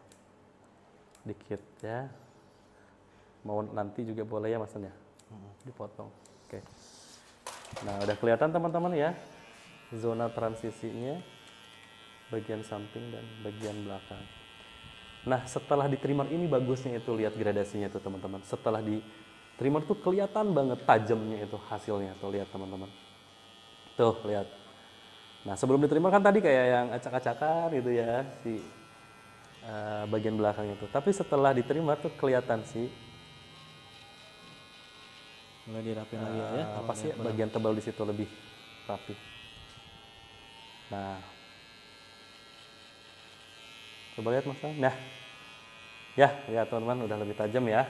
Dikit ya. Mau nanti juga boleh ya Mas Nan ya. Dipotong. Oke. Nah, udah kelihatan teman-teman ya. Zona transisinya bagian samping dan bagian belakang. Nah, setelah di trimmer ini bagusnya itu lihat gradasinya tuh teman-teman. Setelah di Trimmer tuh kelihatan banget tajamnya itu hasilnya. Tuh lihat teman-teman. Tuh lihat. Nah sebelum di trimmer kan tadi kayak yang acak-acakan gitu ya si bagian belakang itu. Tapi setelah di trimmer tuh kelihatan sih. Mulai dirapin lagi ya. Apa sih bagian tebal di situ lebih rapi. Nah, coba lihat Mas. Nah, ya lihat teman-teman udah lebih tajam ya.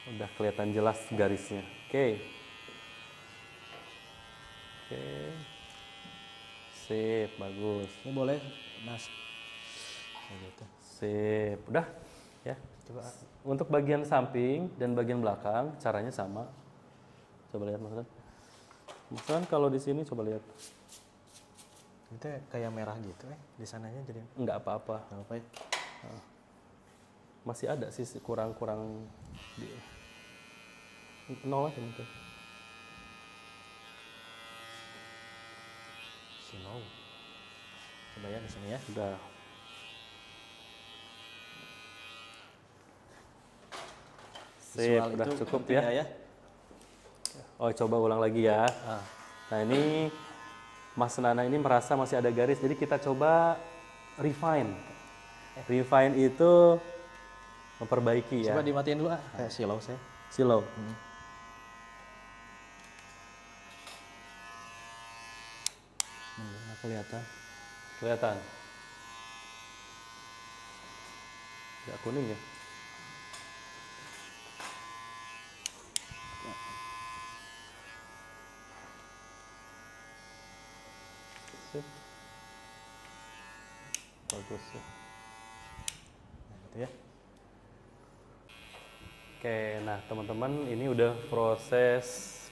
Udah kelihatan jelas garisnya. Oke. Oke. Sip, bagus. Ini boleh Mas. Gitu. Sip, udah ya. Coba untuk bagian samping dan bagian belakang caranya sama. Coba lihat Mas. Mas kalau di sini coba lihat. Itu kayak merah gitu di sananya jadi Enggak apa-apa. nggak apa ya. Masih ada sih kurang-kurang di nol aja mungkin. Silau. Coba ya di sini ya. Udah. Sip, Visual udah itu cukup penting ya. ya. Oh, coba ulang lagi ya. Nah, ini Mas Nana ini merasa masih ada garis, jadi kita coba refine. Refine itu memperbaiki ya. Coba dimatiin dulu kayak silau saya. Silau. Nggak kelihatan. Kelihatan. Nggak kuning ya? Sip. Bagus ya. Nah, gitu ya. Oke, nah teman-teman ini udah proses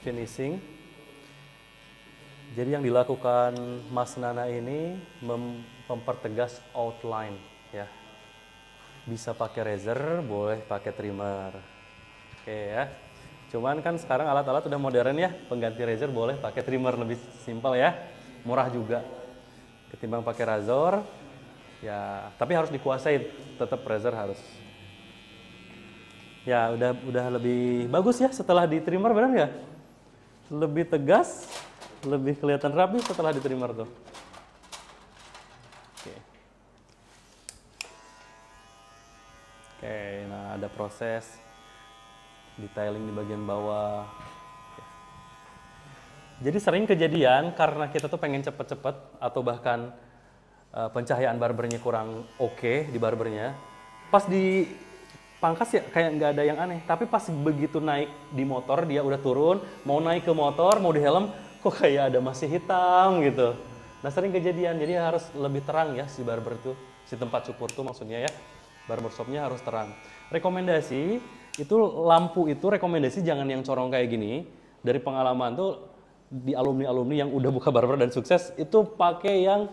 finishing. Jadi yang dilakukan Mas Nana ini mempertegas outline ya. Bisa pakai razor, boleh pakai trimmer. Oke ya. Cuman kan sekarang alat-alat udah modern ya, pengganti razor boleh pakai trimmer, lebih simpel ya. Murah juga. Ketimbang pakai razor ya, tapi harus dikuasai, tetap razor harus. Ya, udah lebih bagus ya setelah di trimmer, benar nggak? Lebih tegas, lebih kelihatan rapi setelah di trimmer tuh. Oke. Oke, nah ada proses detailing di bagian bawah. Jadi sering kejadian karena kita tuh pengen cepet-cepet atau bahkan pencahayaan barbernya kurang oke di barbernya. Pas di pangkas ya kayak nggak ada yang aneh, tapi pas begitu naik di motor dia udah turun, mau naik ke motor, mau di helm, kok kayak ada masih hitam gitu. Nah sering kejadian, jadi harus lebih terang ya si barber tuh, si tempat cukur tuh maksudnya ya, barbershopnya harus terang. Rekomendasi itu lampu itu rekomendasi jangan yang corong kayak gini. Dari pengalaman tuh di alumni-alumni yang udah buka barber dan sukses itu pakai yang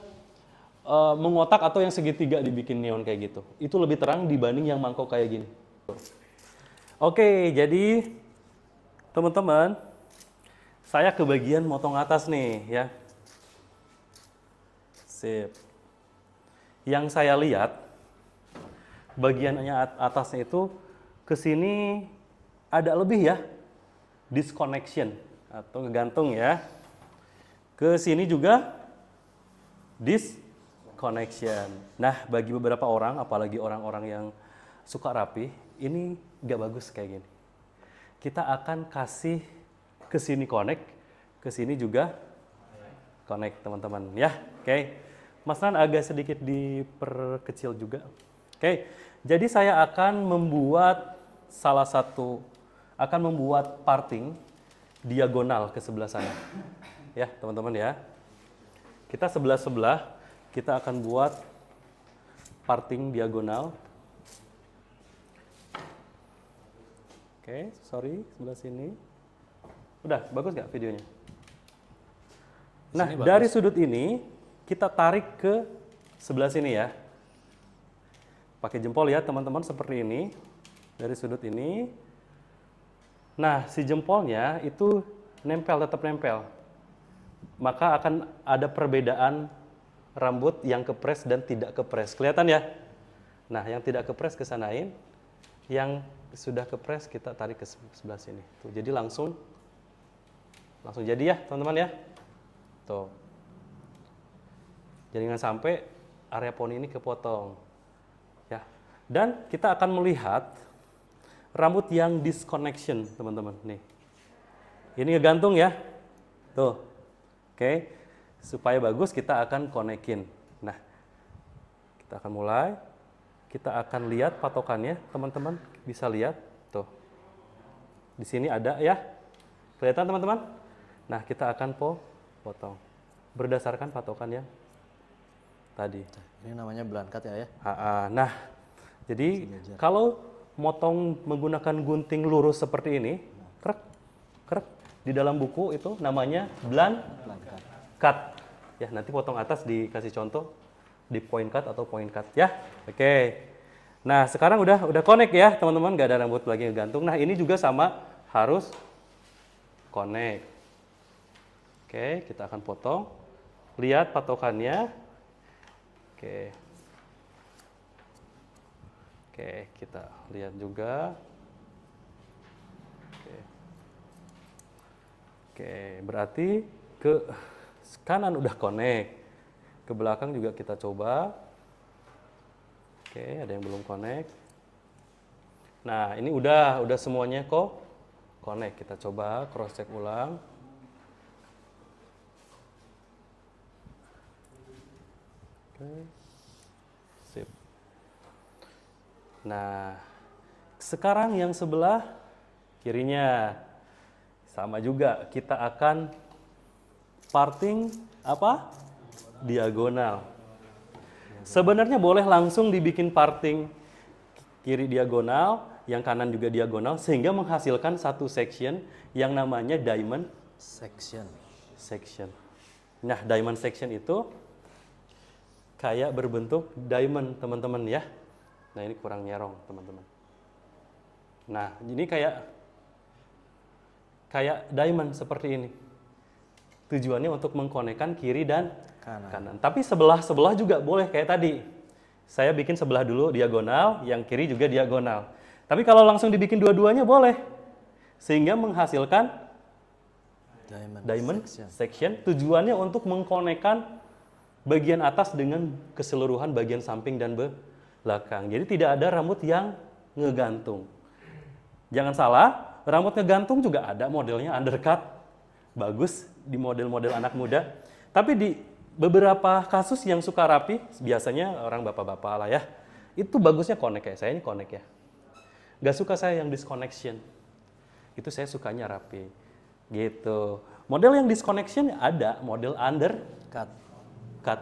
mengotak atau yang segitiga dibikin neon kayak gitu. Itu lebih terang dibanding yang mangkok kayak gini. Oke, jadi teman-teman, saya ke bagian motong atas nih ya. Sip. Yang saya lihat bagiannya atasnya itu ke sini ada lebih ya. Disconnection atau ngegantung ya. Ke sini juga disconnection. Nah, bagi beberapa orang, apalagi orang-orang yang suka rapi, ini nggak bagus kayak gini. Kita akan kasih ke sini connect, ke sini juga connect teman-teman ya. Oke. Mas Nan agak sedikit diperkecil juga. Oke. Jadi saya akan membuat membuat parting diagonal ke sebelah sana. Ya, teman-teman ya. Kita sebelah-sebelah kita akan buat parting diagonal. Oke, sorry, sebelah sini. Udah, bagus nggak videonya? Nah, dari sudut ini, kita tarik ke sebelah sini ya. Pakai jempol ya, teman-teman, seperti ini. Dari sudut ini. Nah, si jempolnya itu nempel, tetap nempel. Maka akan ada perbedaan rambut yang kepres dan tidak kepres. Kelihatan ya? Nah, yang tidak kepres kesanain, Yang sudah kepres kita tarik ke sebelah sini. Tuh, jadi langsung jadi ya teman-teman ya. Tuh. Jadi jangan sampai area poni ini kepotong. Ya. Dan kita akan melihat rambut yang disconnection teman-teman. Nih. Ini ngegantung ya. Tuh. Oke. Supaya bagus kita akan konekin. Nah. Kita akan mulai. Kita akan lihat patokannya, teman-teman bisa lihat, tuh. Di sini ada ya, kelihatan teman-teman? Nah, kita akan potong berdasarkan patokan yang tadi. Ini namanya blunt cut ya? Nah, jadi kalau motong menggunakan gunting lurus seperti ini, krek, di dalam buku itu namanya blunt cut. Ya, nanti potong atas dikasih contoh. Di point cut atau point cut ya. Oke. Nah, sekarang udah connect ya, teman-teman, nggak ada rambut lagi ngegantung. Nah, ini juga sama harus connect. Oke, kita akan potong. Lihat patokannya. Oke. Oke, kita lihat juga. Oke, berarti ke kanan udah connect. Ke belakang juga kita coba. Oke, ada yang belum connect. Nah, ini udah semuanya kok connect. Kita coba cross check ulang. Oke. Sip. Nah, sekarang yang sebelah kirinya sama juga, kita akan parting apa? Diagonal. Sebenarnya boleh langsung dibikin parting kiri diagonal, yang kanan juga diagonal, sehingga menghasilkan satu section yang namanya diamond section. Nah, diamond section itu kayak berbentuk diamond, teman-teman ya. Nah, ini kurang nyerong, teman-teman. Nah, ini kayak diamond seperti ini. Tujuannya untuk mengkonekkan kiri dan kanan. Tapi sebelah juga boleh kayak tadi. Saya bikin sebelah dulu diagonal, yang kiri juga diagonal. Tapi kalau langsung dibikin dua-duanya boleh. Sehingga menghasilkan diamond section. Tujuannya untuk mengkonekkan bagian atas dengan keseluruhan bagian samping dan belakang. Jadi tidak ada rambut yang ngegantung. Jangan salah, rambut ngegantung juga ada modelnya undercut. Bagus di model-model anak muda. Tapi di beberapa kasus yang suka rapi, biasanya orang bapak-bapak lah ya, itu bagusnya connect kayak saya ini connect ya. Gak suka saya yang disconnection. Itu saya sukanya rapi. Gitu. Model yang disconnection ada, model undercut.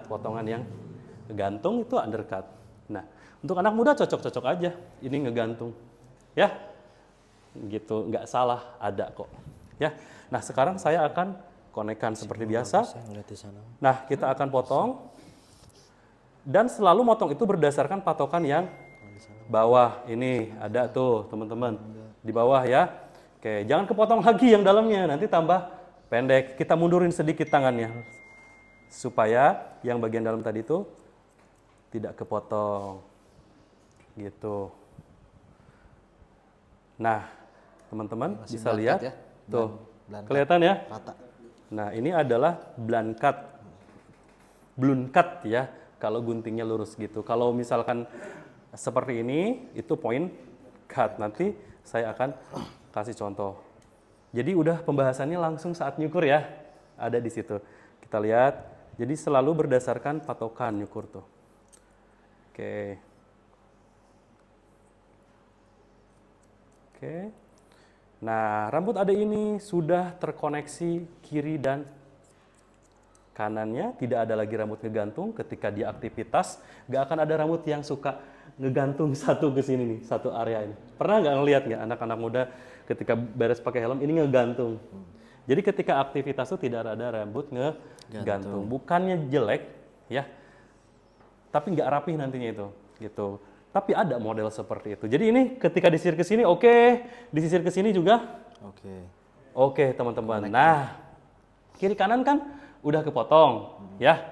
Potongan yang ngegantung itu undercut. Nah, untuk anak muda cocok-cocok aja. Ini ngegantung. Ya. Gitu, nggak salah, ada kok. Ya. Nah, sekarang saya akan konekkan seperti biasa. Nah, kita akan potong. Dan selalu motong itu berdasarkan patokan yang bawah. Ini ada tuh, teman-teman. Di bawah ya. Oke, jangan kepotong lagi yang dalamnya. Nanti tambah pendek. Kita mundurin sedikit tangannya. Supaya yang bagian dalam tadi itu tidak kepotong. Gitu. Nah, teman-teman bisa lihat. Ya? Tuh. Kelihatan ya? Rata. Nah, ini adalah blunt cut ya, kalau guntingnya lurus gitu. Kalau misalkan seperti ini, itu point cut. Nanti saya akan kasih contoh. Jadi udah pembahasannya langsung saat nyukur ya, ada di situ. Kita lihat, jadi selalu berdasarkan patokan nyukur tuh. Oke. Nah, rambut ada ini sudah terkoneksi kiri dan kanannya. Tidak ada lagi rambut ngegantung ketika dia aktivitas. Nggak akan ada rambut yang suka ngegantung satu ke sini nih, satu area ini. Pernah nggak ngeliat nggak anak-anak muda ketika beres pakai helm ini ngegantung? Jadi ketika aktivitas itu tidak ada rambut ngegantung. Bukannya jelek ya, tapi nggak rapih nantinya itu. Gitu. Tapi ada model seperti itu. Jadi ini ketika disisir ke sini oke, disisir ke sini juga oke, teman-teman. Nah, kiri kanan kan udah kepotong, ya.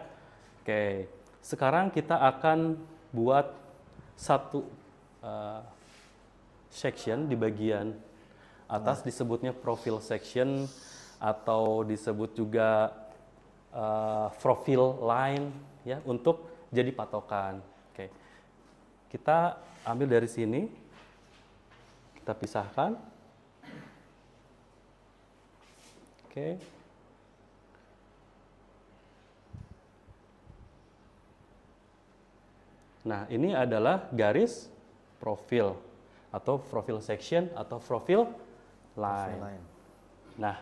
Oke. Sekarang kita akan buat satu section di bagian atas disebutnya profile section atau disebut juga profile line ya untuk jadi patokan. Oke. Kita ambil dari sini, kita pisahkan. Oke. Nah, ini adalah garis profil atau profile section atau profile line. Nah,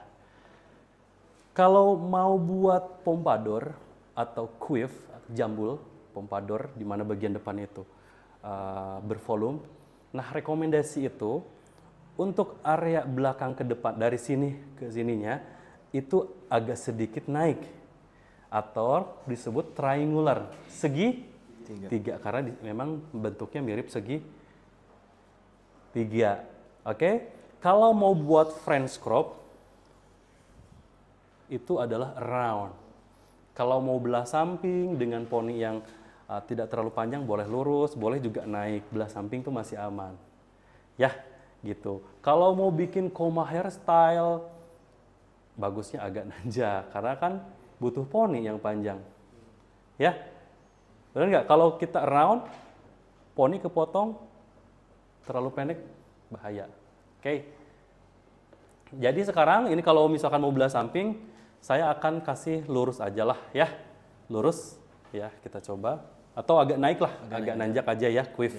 kalau mau buat pompadour atau quiff, jambul pompadour di mana bagian depan itu bervolume. Nah, rekomendasi itu untuk area belakang ke depan dari sini ke sininya itu agak sedikit naik atau disebut triangular, segi tiga karena memang bentuknya mirip segi tiga. Oke, kalau mau buat French crop itu adalah round. Kalau mau belah samping dengan poni yang tidak terlalu panjang boleh lurus, boleh juga naik. Belah samping itu masih aman. Ya, gitu. Kalau mau bikin koma hairstyle bagusnya agak nanjak karena kan butuh poni yang panjang. Ya. Benar nggak? Kalau kita round, poni kepotong, terlalu pendek, bahaya. Oke. Jadi sekarang ini kalau misalkan mau belah samping, saya akan kasih lurus aja lah ya. Lurus, ya kita coba. Atau agak naik lah, agak nanjak aja ya, quiff.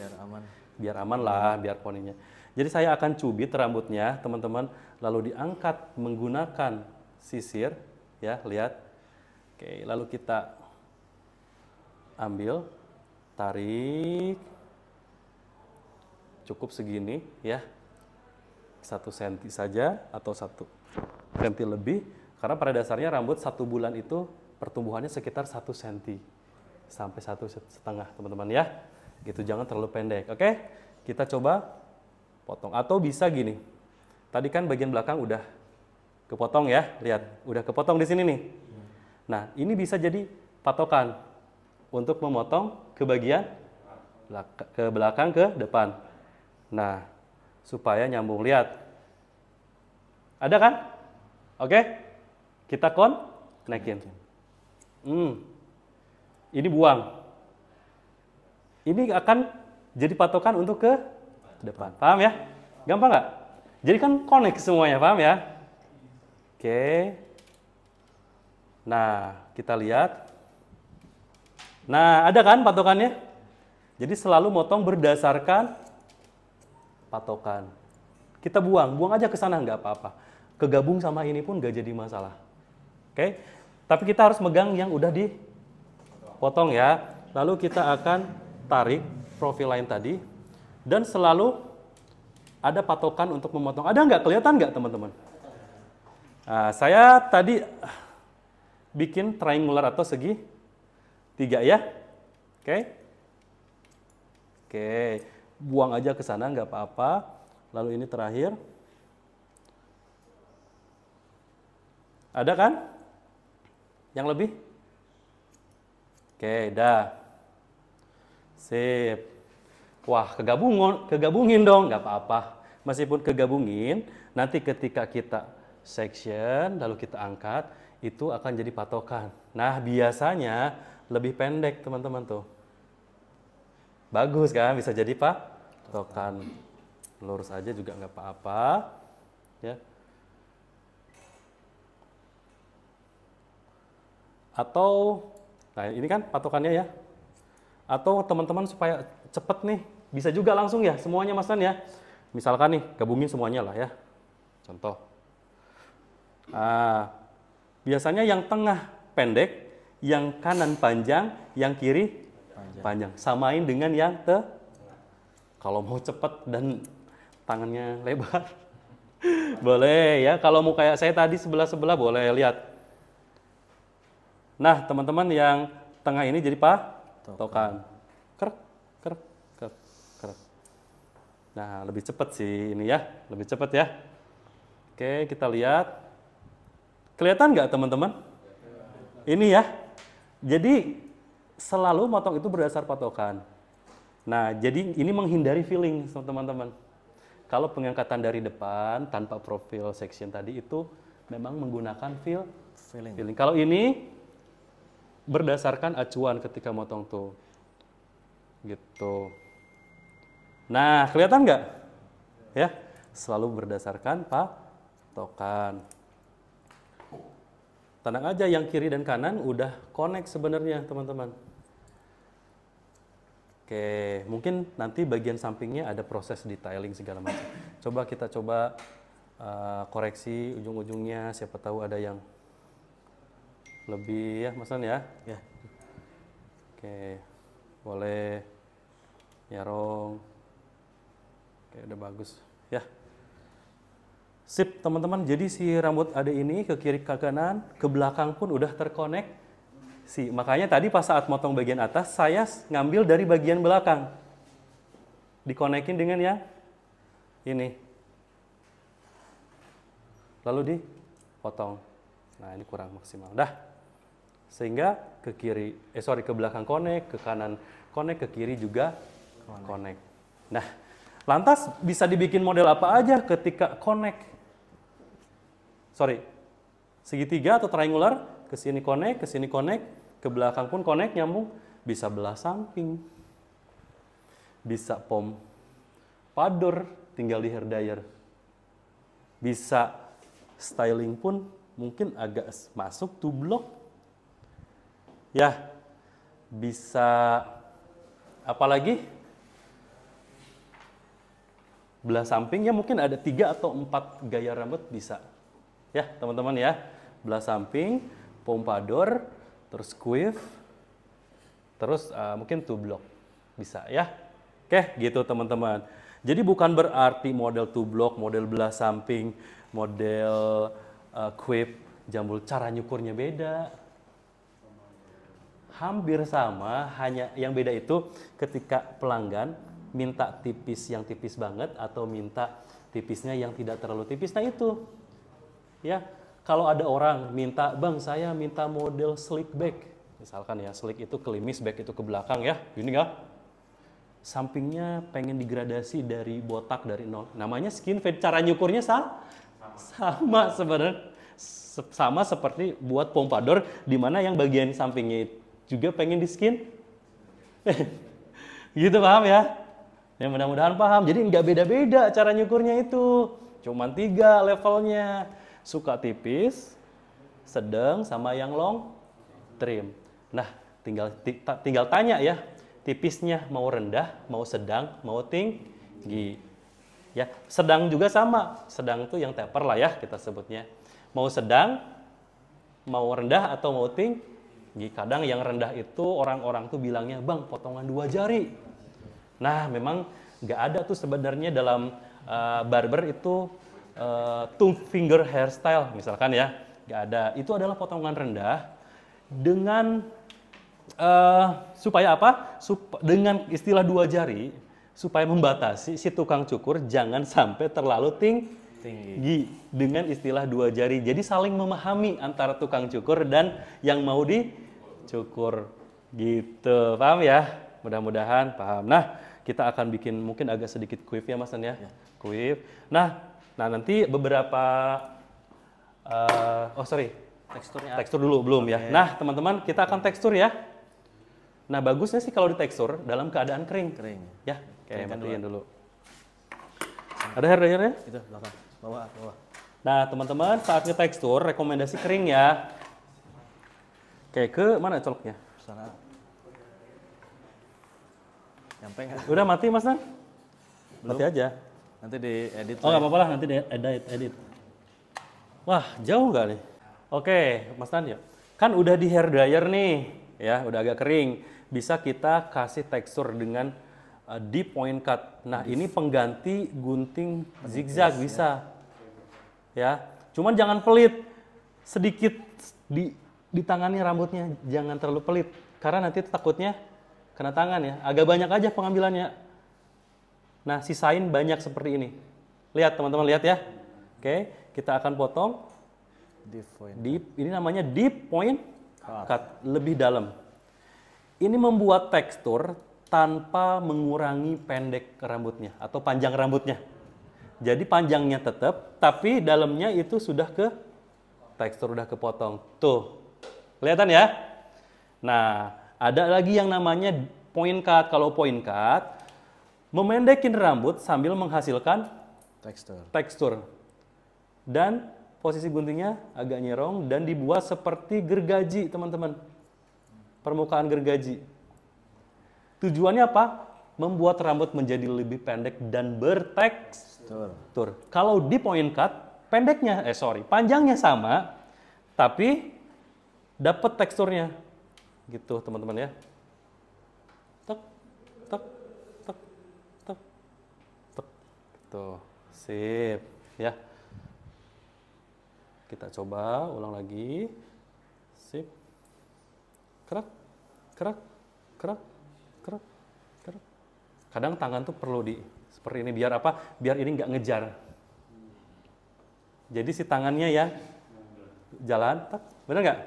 Biar aman lah, biar poninya. Jadi saya akan cubit rambutnya, teman-teman. Lalu diangkat menggunakan sisir, ya lihat. Oke, lalu kita ambil, tarik, cukup segini ya, 1 cm saja atau 1 cm lebih, karena pada dasarnya rambut 1 bulan itu pertumbuhannya sekitar 1 cm sampai 1,5 teman-teman ya, gitu jangan terlalu pendek. Oke, kita coba potong atau bisa gini, tadi kan bagian belakang udah kepotong ya, lihat udah kepotong di sini nih. Nah ini bisa jadi patokan untuk memotong ke bagian ke belakang ke depan. Nah, supaya nyambung. Lihat. Ada kan? Oke. Kita naikin. Ini buang. Ini akan jadi patokan untuk ke depan. Paham ya? Gampang nggak? Jadi kan connect semuanya, paham ya? Oke. Nah, kita lihat. Nah, ada kan patokannya? Jadi selalu motong berdasarkan patokan. Kita buang aja ke sana nggak apa-apa. Kegabung sama ini pun nggak jadi masalah. Oke? Tapi kita harus megang yang udah dipotong ya. Lalu kita akan tarik profil line tadi dan selalu ada patokan untuk memotong. Ada nggak? Kelihatan nggak teman-teman? Nah, saya tadi bikin triangular atau segi 3 ya, oke, buang aja ke sana nggak apa-apa. Lalu ini terakhir, ada kan? Yang lebih? Oke, dah, sip. Wah, kegabungin dong, nggak apa-apa. Meskipun kegabungin, nanti ketika kita section, lalu kita angkat, itu akan jadi patokan. Nah, biasanya lebih pendek teman-teman tuh. Bagus kan, bisa jadi patokan. Lurus aja juga nggak apa-apa. Ya. Atau, nah ini kan patokannya ya. Atau teman-teman supaya cepet nih, bisa juga langsung ya semuanya Mas Nan ya. Misalkan nih, gabungin semuanya lah ya. Contoh. Biasanya yang tengah pendek, yang kanan panjang, yang kiri panjang. Samain dengan yang kalau mau cepet dan tangannya lebar, boleh ya. Kalau mau kayak saya tadi sebelah-sebelah boleh, lihat. Nah, teman-teman yang tengah ini jadi patokan. Krek, krek, krek, krek. Nah, lebih cepet sih ini ya, lebih cepet ya. Oke, kita lihat. Kelihatan nggak teman-teman? Ini ya. Jadi selalu motong itu berdasar patokan. Nah, jadi ini menghindari filling teman-teman. Kalau pengangkatan dari depan tanpa profil section tadi itu memang menggunakan filling. Kalau ini berdasarkan acuan ketika motong tuh. Gitu. Nah, kelihatan nggak? Ya, selalu berdasarkan patokan. Tenang aja, yang kiri dan kanan udah connect sebenarnya, teman-teman. Oke, mungkin nanti bagian sampingnya ada proses detailing segala macam. Coba kita koreksi ujung-ujungnya, siapa tahu ada yang lebih ya, Mas Nan ya. Ya. Oke, boleh nyarong. Oke, udah bagus ya. Sip, teman-teman. Jadi si rambut ade ini ke kiri ke kanan, ke belakang pun udah terkonek. Makanya tadi pas saat motong bagian atas, saya ngambil dari bagian belakang. Dikonekin dengan yang ini. Lalu dipotong. Nah, ini kurang maksimal. Dah. Sehingga ke kiri, ke belakang konek, ke kanan konek, ke kiri juga konek. Nah, lantas bisa dibikin model apa aja ketika konek? Segitiga atau triangular, ke sini konek, ke belakang pun konek, nyambung. Bisa belah samping, bisa pompador, tinggal di hair dryer. Bisa styling pun mungkin agak masuk to block. Ya, bisa apa lagi? Belah samping ya mungkin ada 3 atau 4 gaya rambut bisa. Ya, teman-teman ya. Belah samping, pompador, terus quiff, terus mungkin two block bisa ya. Oke, gitu teman-teman. Jadi bukan berarti model two block, model belah samping, model quiff, jambul cara nyukurnya beda. Hampir sama, hanya yang beda itu ketika pelanggan minta tipis yang tipis banget atau minta tipisnya yang tidak terlalu tipis. Nah itu ya. Kalau ada orang minta, bang saya minta model slick back. Misalkan ya, slick itu kelimis, back itu ke belakang ya. Ini enggak? Sampingnya pengen digradasi dari botak dari nol. Namanya skin fade. Cara nyukurnya sama sebenarnya. Sama seperti buat pompador, di mana yang bagian sampingnya juga pengen di skin. Gitu paham ya? Ya mudah-mudahan paham. Jadi nggak beda-beda cara nyukurnya itu. Cuman 3 levelnya. Suka tipis, sedang, sama yang long trim. Nah, tinggal tanya ya, tipisnya mau rendah, mau sedang, mau tinggi. Ya, sedang juga sama. Sedang tuh yang taper lah ya kita sebutnya. Mau sedang, mau rendah atau mau tinggi. Kadang yang rendah itu orang-orang tuh bilangnya, "Bang, potongan 2 jari." Nah, memang nggak ada tuh sebenarnya dalam barber itu two finger hairstyle misalkan ya, nggak ada. Itu adalah potongan rendah dengan supaya apa? Dengan istilah 2 jari supaya membatasi si tukang cukur jangan sampai terlalu tinggi dengan istilah 2 jari. Jadi saling memahami antara tukang cukur dan yang mau dicukur gitu. Paham ya? Mudah-mudahan paham. Nah, kita akan bikin mungkin agak sedikit quiff ya Mas ya. Quiff. Nah nanti beberapa tekstur dulu belum ya. Nah teman-teman kita akan tekstur ya. Nah bagusnya sih kalau ditekstur dalam keadaan kering. Ya, kayak matiin dulu. Ada hair dryernya? Itu belakang, bawah. Nah teman-teman saat ngetekstur rekomendasi kering ya. Kayak ke mana coloknya? Sana. Nyampe nggak? Udah mati Mas Nan? Mati aja. Nanti diedit. Oh nggak apa-apa lah, nanti edit. Wah jauh nggak nih? Oke Mas Nan ya. Kan udah di hair dryer nih, ya udah agak kering. Bisa kita kasih tekstur dengan deep point cut. Nah ini pengganti gunting zigzag bisa. Ya, cuman jangan pelit. Sedikit ditangani rambutnya, jangan terlalu pelit. Karena nanti takutnya kena tangan ya. Agak banyak aja pengambilannya. Nah, sisain banyak seperti ini. Lihat teman-teman, lihat ya. Oke, kita akan potong. Ini namanya deep point cut, lebih dalam. Ini membuat tekstur tanpa mengurangi pendek rambutnya atau panjang rambutnya. Jadi panjangnya tetap, tapi dalamnya itu sudah ke tekstur, udah kepotong. Tuh, kelihatan ya? Nah, ada lagi yang namanya point cut. Kalau point cut, memendekin rambut sambil menghasilkan tekstur. Dan posisi guntingnya agak nyerong dan dibuat seperti gergaji, teman-teman. Permukaan gergaji. Tujuannya apa? Membuat rambut menjadi lebih pendek dan bertekstur. Kalau di point cut, panjangnya sama, tapi dapat teksturnya. Gitu, teman-teman ya. Tek, tek, tek, tek, tek. Tuh, sip, ya. Kita coba ulang lagi. Sip. Kerak, kerak, kerak, kerak, kerak. Kadang tangan tuh perlu seperti ini biar apa? Biar ini nggak ngejar. Jadi si tangannya ya jalan, tak, bener nggak?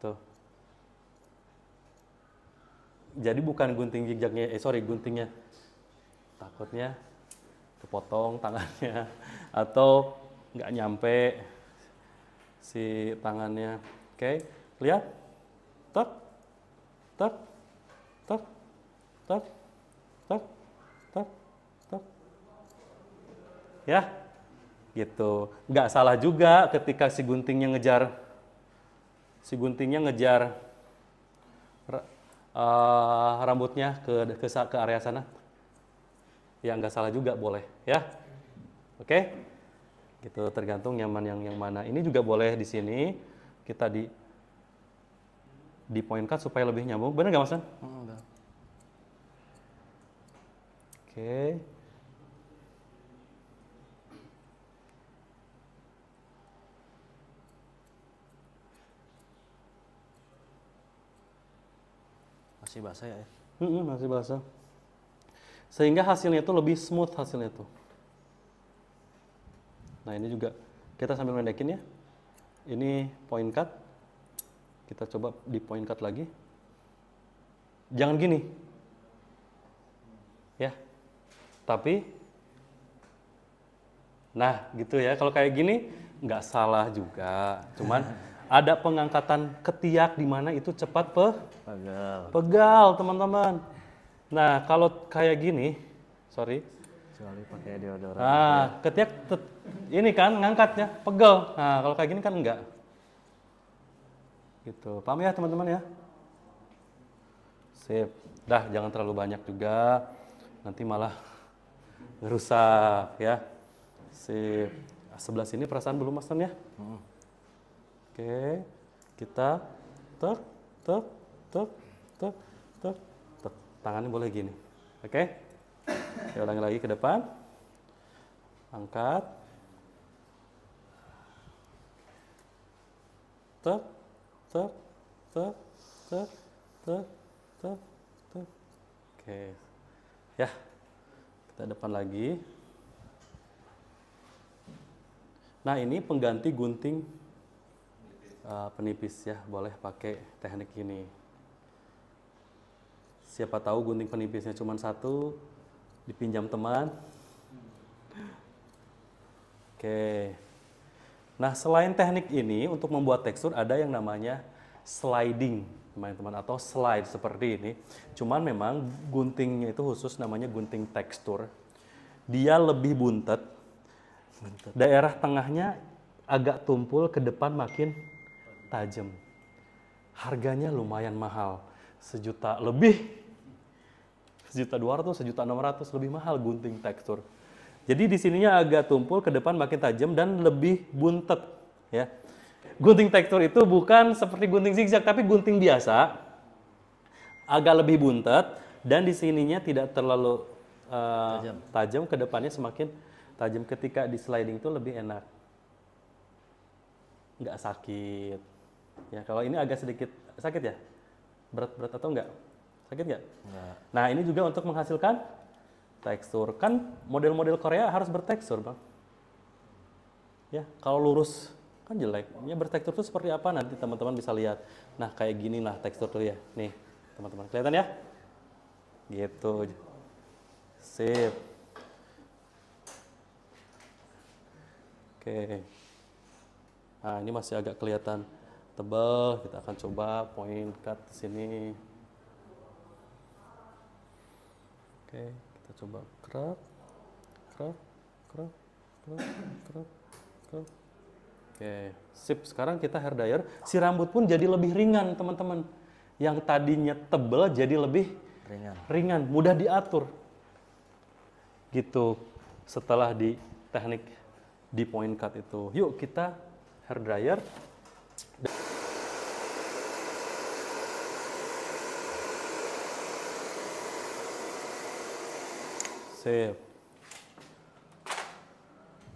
Tuh. Jadi bukan gunting zigzagnya, guntingnya. Takutnya kepotong tangannya atau nggak nyampe si tangannya. Oke, lihat. Tak, tak, tak, tak, tak, tak, tak. Ya, gitu. Nggak salah juga ketika si guntingnya ngejar rambutnya ke area sana. Ya nggak salah juga, boleh ya. Oke, gitu, tergantung nyaman yang mana. Ini juga boleh di sini kita di point cut supaya lebih nyambung. Bener nggak Mas Dan? Oke. Masih basah ya? Masih basah. Sehingga hasilnya itu lebih smooth hasilnya tuh. Nah ini juga kita sambil mendekin ya. Ini point cut. Kita coba di point cut lagi. Jangan gini. Ya. Tapi nah gitu ya. Kalau kayak gini nggak salah juga. Cuman ada pengangkatan ketiak di mana itu cepat pegal, teman-teman. Nah, kalau kayak gini, kecuali pakai deodoran. Nah, ketiak ini kan ngangkatnya pegal. Nah, kalau kayak gini kan enggak. Gitu. Paham ya, teman-teman ya? Sip. Dah, jangan terlalu banyak juga. Nanti malah ngerusak ya. Sip. Sebelah sini perasaan belum Mas Tan ya? Oke, kita tek. Tangannya boleh gini. Oke? Kita ulangi lagi ke depan. Angkat. Tek. Oke. Ya. Kita depan lagi. Nah, ini pengganti gunting penipis ya, boleh pakai teknik ini. Siapa tahu gunting penipisnya cuma satu, dipinjam teman. Oke. Nah, selain teknik ini untuk membuat tekstur ada yang namanya sliding, teman-teman, atau slide seperti ini. Cuman memang guntingnya itu khusus namanya gunting tekstur. Dia lebih buntet. Daerah tengahnya agak tumpul, ke depan makin tajam. Harganya lumayan mahal, 1 juta lebih, 1.200.000, 1.600.000 lebih mahal gunting tekstur. Jadi di sininya agak tumpul, ke depan makin tajam dan lebih buntet ya. Gunting tekstur itu bukan seperti gunting zigzag, tapi gunting biasa, agak lebih buntet dan di sininya tidak terlalu tajam, ke depannya semakin tajam. Ketika di sliding itu lebih enak, nggak sakit. Ya, kalau ini agak sedikit sakit ya? Berat atau enggak? Sakit nggak? Enggak. Nah, ini juga untuk menghasilkan tekstur. Kan model-model Korea harus bertekstur, Bang. Ya, kalau lurus kan jelek. Ya, bertekstur itu seperti apa nanti teman-teman bisa lihat. Nah, kayak gini lah tekstur tuh ya. Nih, teman-teman. Kelihatan ya? Gitu. Sip. Oke. Nah, ini masih agak kelihatan tebal. Kita akan coba point cut di sini. Oke, kita coba crop. Oke, sip. Sekarang kita hair dryer. Si rambut pun jadi lebih ringan, teman-teman. Yang tadinya tebal jadi lebih ringan, mudah diatur. Gitu. Setelah di teknik di point cut itu. Yuk kita hair dryer. Sip.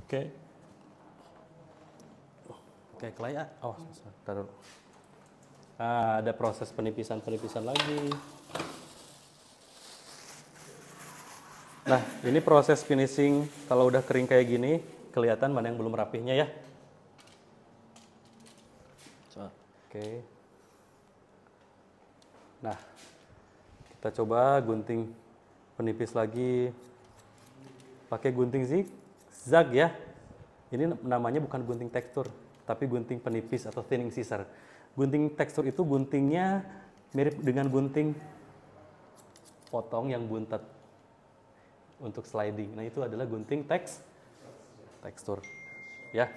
Oke. Oke, Clay. Oh, taruh. Ada proses penipisan lagi. Nah, ini proses finishing. Kalau udah kering kayak gini, kelihatan mana yang belum rapihnya ya. Oke. Nah, kita coba gunting penipis lagi. Pakai gunting zigzag ya. Ini namanya bukan gunting tekstur, tapi gunting penipis atau thinning scissor. Gunting tekstur itu guntingnya mirip dengan gunting potong yang buntet untuk sliding. Nah, itu adalah gunting tekstur. Ya.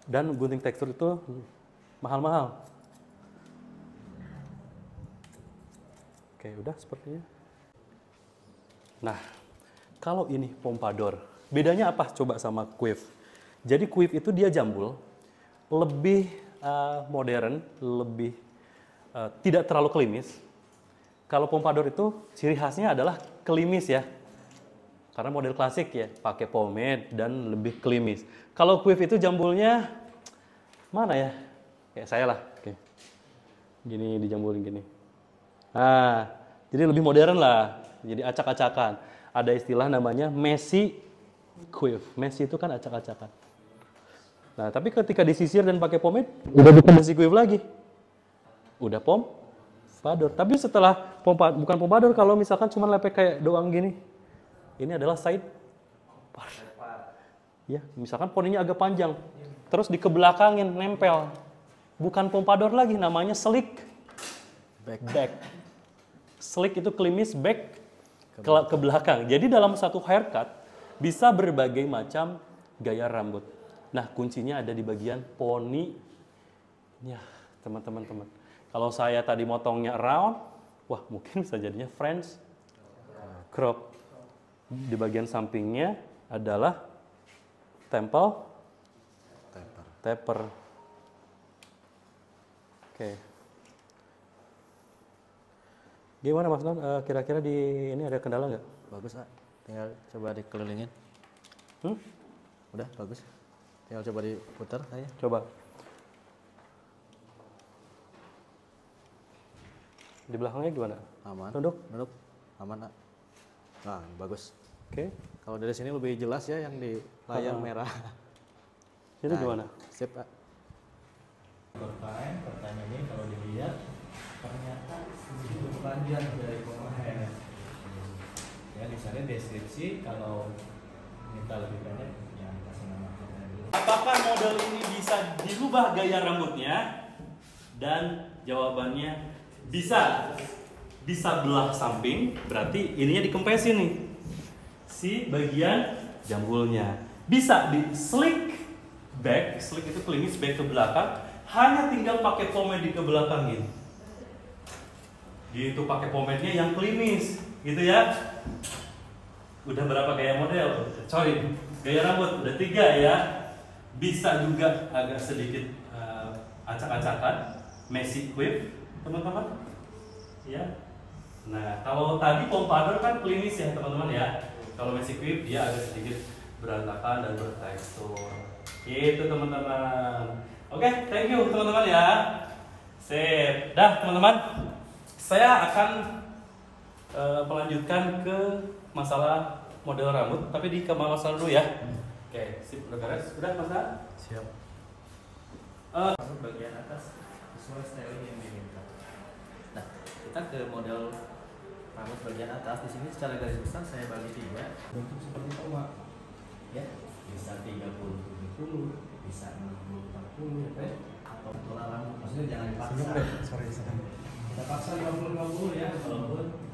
Dan gunting tekstur itu mahal-mahal. Oke, udah sepertinya. Nah, kalau ini pompadour, bedanya apa coba sama quiff? Jadi quiff itu dia jambul, lebih modern, lebih tidak terlalu klimis. Kalau pompadour itu ciri khasnya adalah klimis ya. Karena model klasik ya, pakai pomade dan lebih klimis. Kalau quiff itu jambulnya mana ya? Kayak saya lah. Oke. Gini dijambulin gini. Nah, jadi lebih modern lah. Jadi acak-acakan. Ada istilah namanya messy quiff. Messy itu kan acak-acakan. Nah, tapi ketika disisir dan pakai pomade, udah bukan messy quiff lagi. Udah pompadour. Tapi setelah bukan pompadour, kalau misalkan cuma lepek kayak doang gini, ini adalah side part. Ya, misalkan poninya agak panjang, terus dikebelakangin, nempel. Bukan pompadour lagi, namanya slick back. Slick itu klimis, back ke belakang. Jadi dalam satu haircut bisa berbagai macam gaya rambut. Nah, kuncinya ada di bagian poni. Ya, teman-teman. Kalau saya tadi motongnya round, wah mungkin bisa jadinya French crop. Di bagian sampingnya adalah taper. Oke. Gimana Mas Non? Kira-kira di ini ada kendala nggak? Bagus, Pak. Tinggal coba dikelilingin. Udah, bagus. Tinggal coba diputar saya. Coba. Di belakangnya gimana? Aman. Nunduk. Aman, Pak. Nah, bagus. Oke. Kalau dari sini lebih jelas ya yang di layar merah. Itu gimana? Sip, Pak. Pertanyaan ini kalau dilihat ternyata sedikit panjang dari pemain. Ya, misalnya deskripsi kalau minta lebih pendek yang kasih nama. Apakah model ini bisa dirubah gaya rambutnya? Dan jawabannya bisa. Bisa belah samping, berarti ininya dikempesin nih. Si bagian jambulnya. Bisa di slick back, slick itu klimis back ke belakang, hanya tinggal pakai pomade ke belakang gitu. Gitu pakai pomade-nya yang klimis, gitu ya. Udah berapa gaya model? Gaya rambut udah 3 ya. Bisa juga agak sedikit acak-acakan, messy quiff, teman-teman. Ya. Nah, kalau tadi pompadour kan klimis ya, teman-teman ya. Kalau messy quiff dia agak sedikit berantakan dan bertekstur. Gitu, teman-teman. Oke, thank you teman-teman ya. Sip. Dah, teman-teman. Saya akan melanjutkan ke masalah model rambut, tapi di masalah dulu ya. Oke, sip, udah beres. Udah, Mas Dan? Siap. Bagian atas sesuai styling yang diinginkan. Nah, kita ke model rambut bagian atas. Di sini secara garis besar saya bagi 3 bentuk seperti tomat. ya bisa 30-70, bisa 60-40 ya, atau pola rambut, maksudnya jangan dipaksa. Sorry. Kita paksa 50-50 ya, walaupun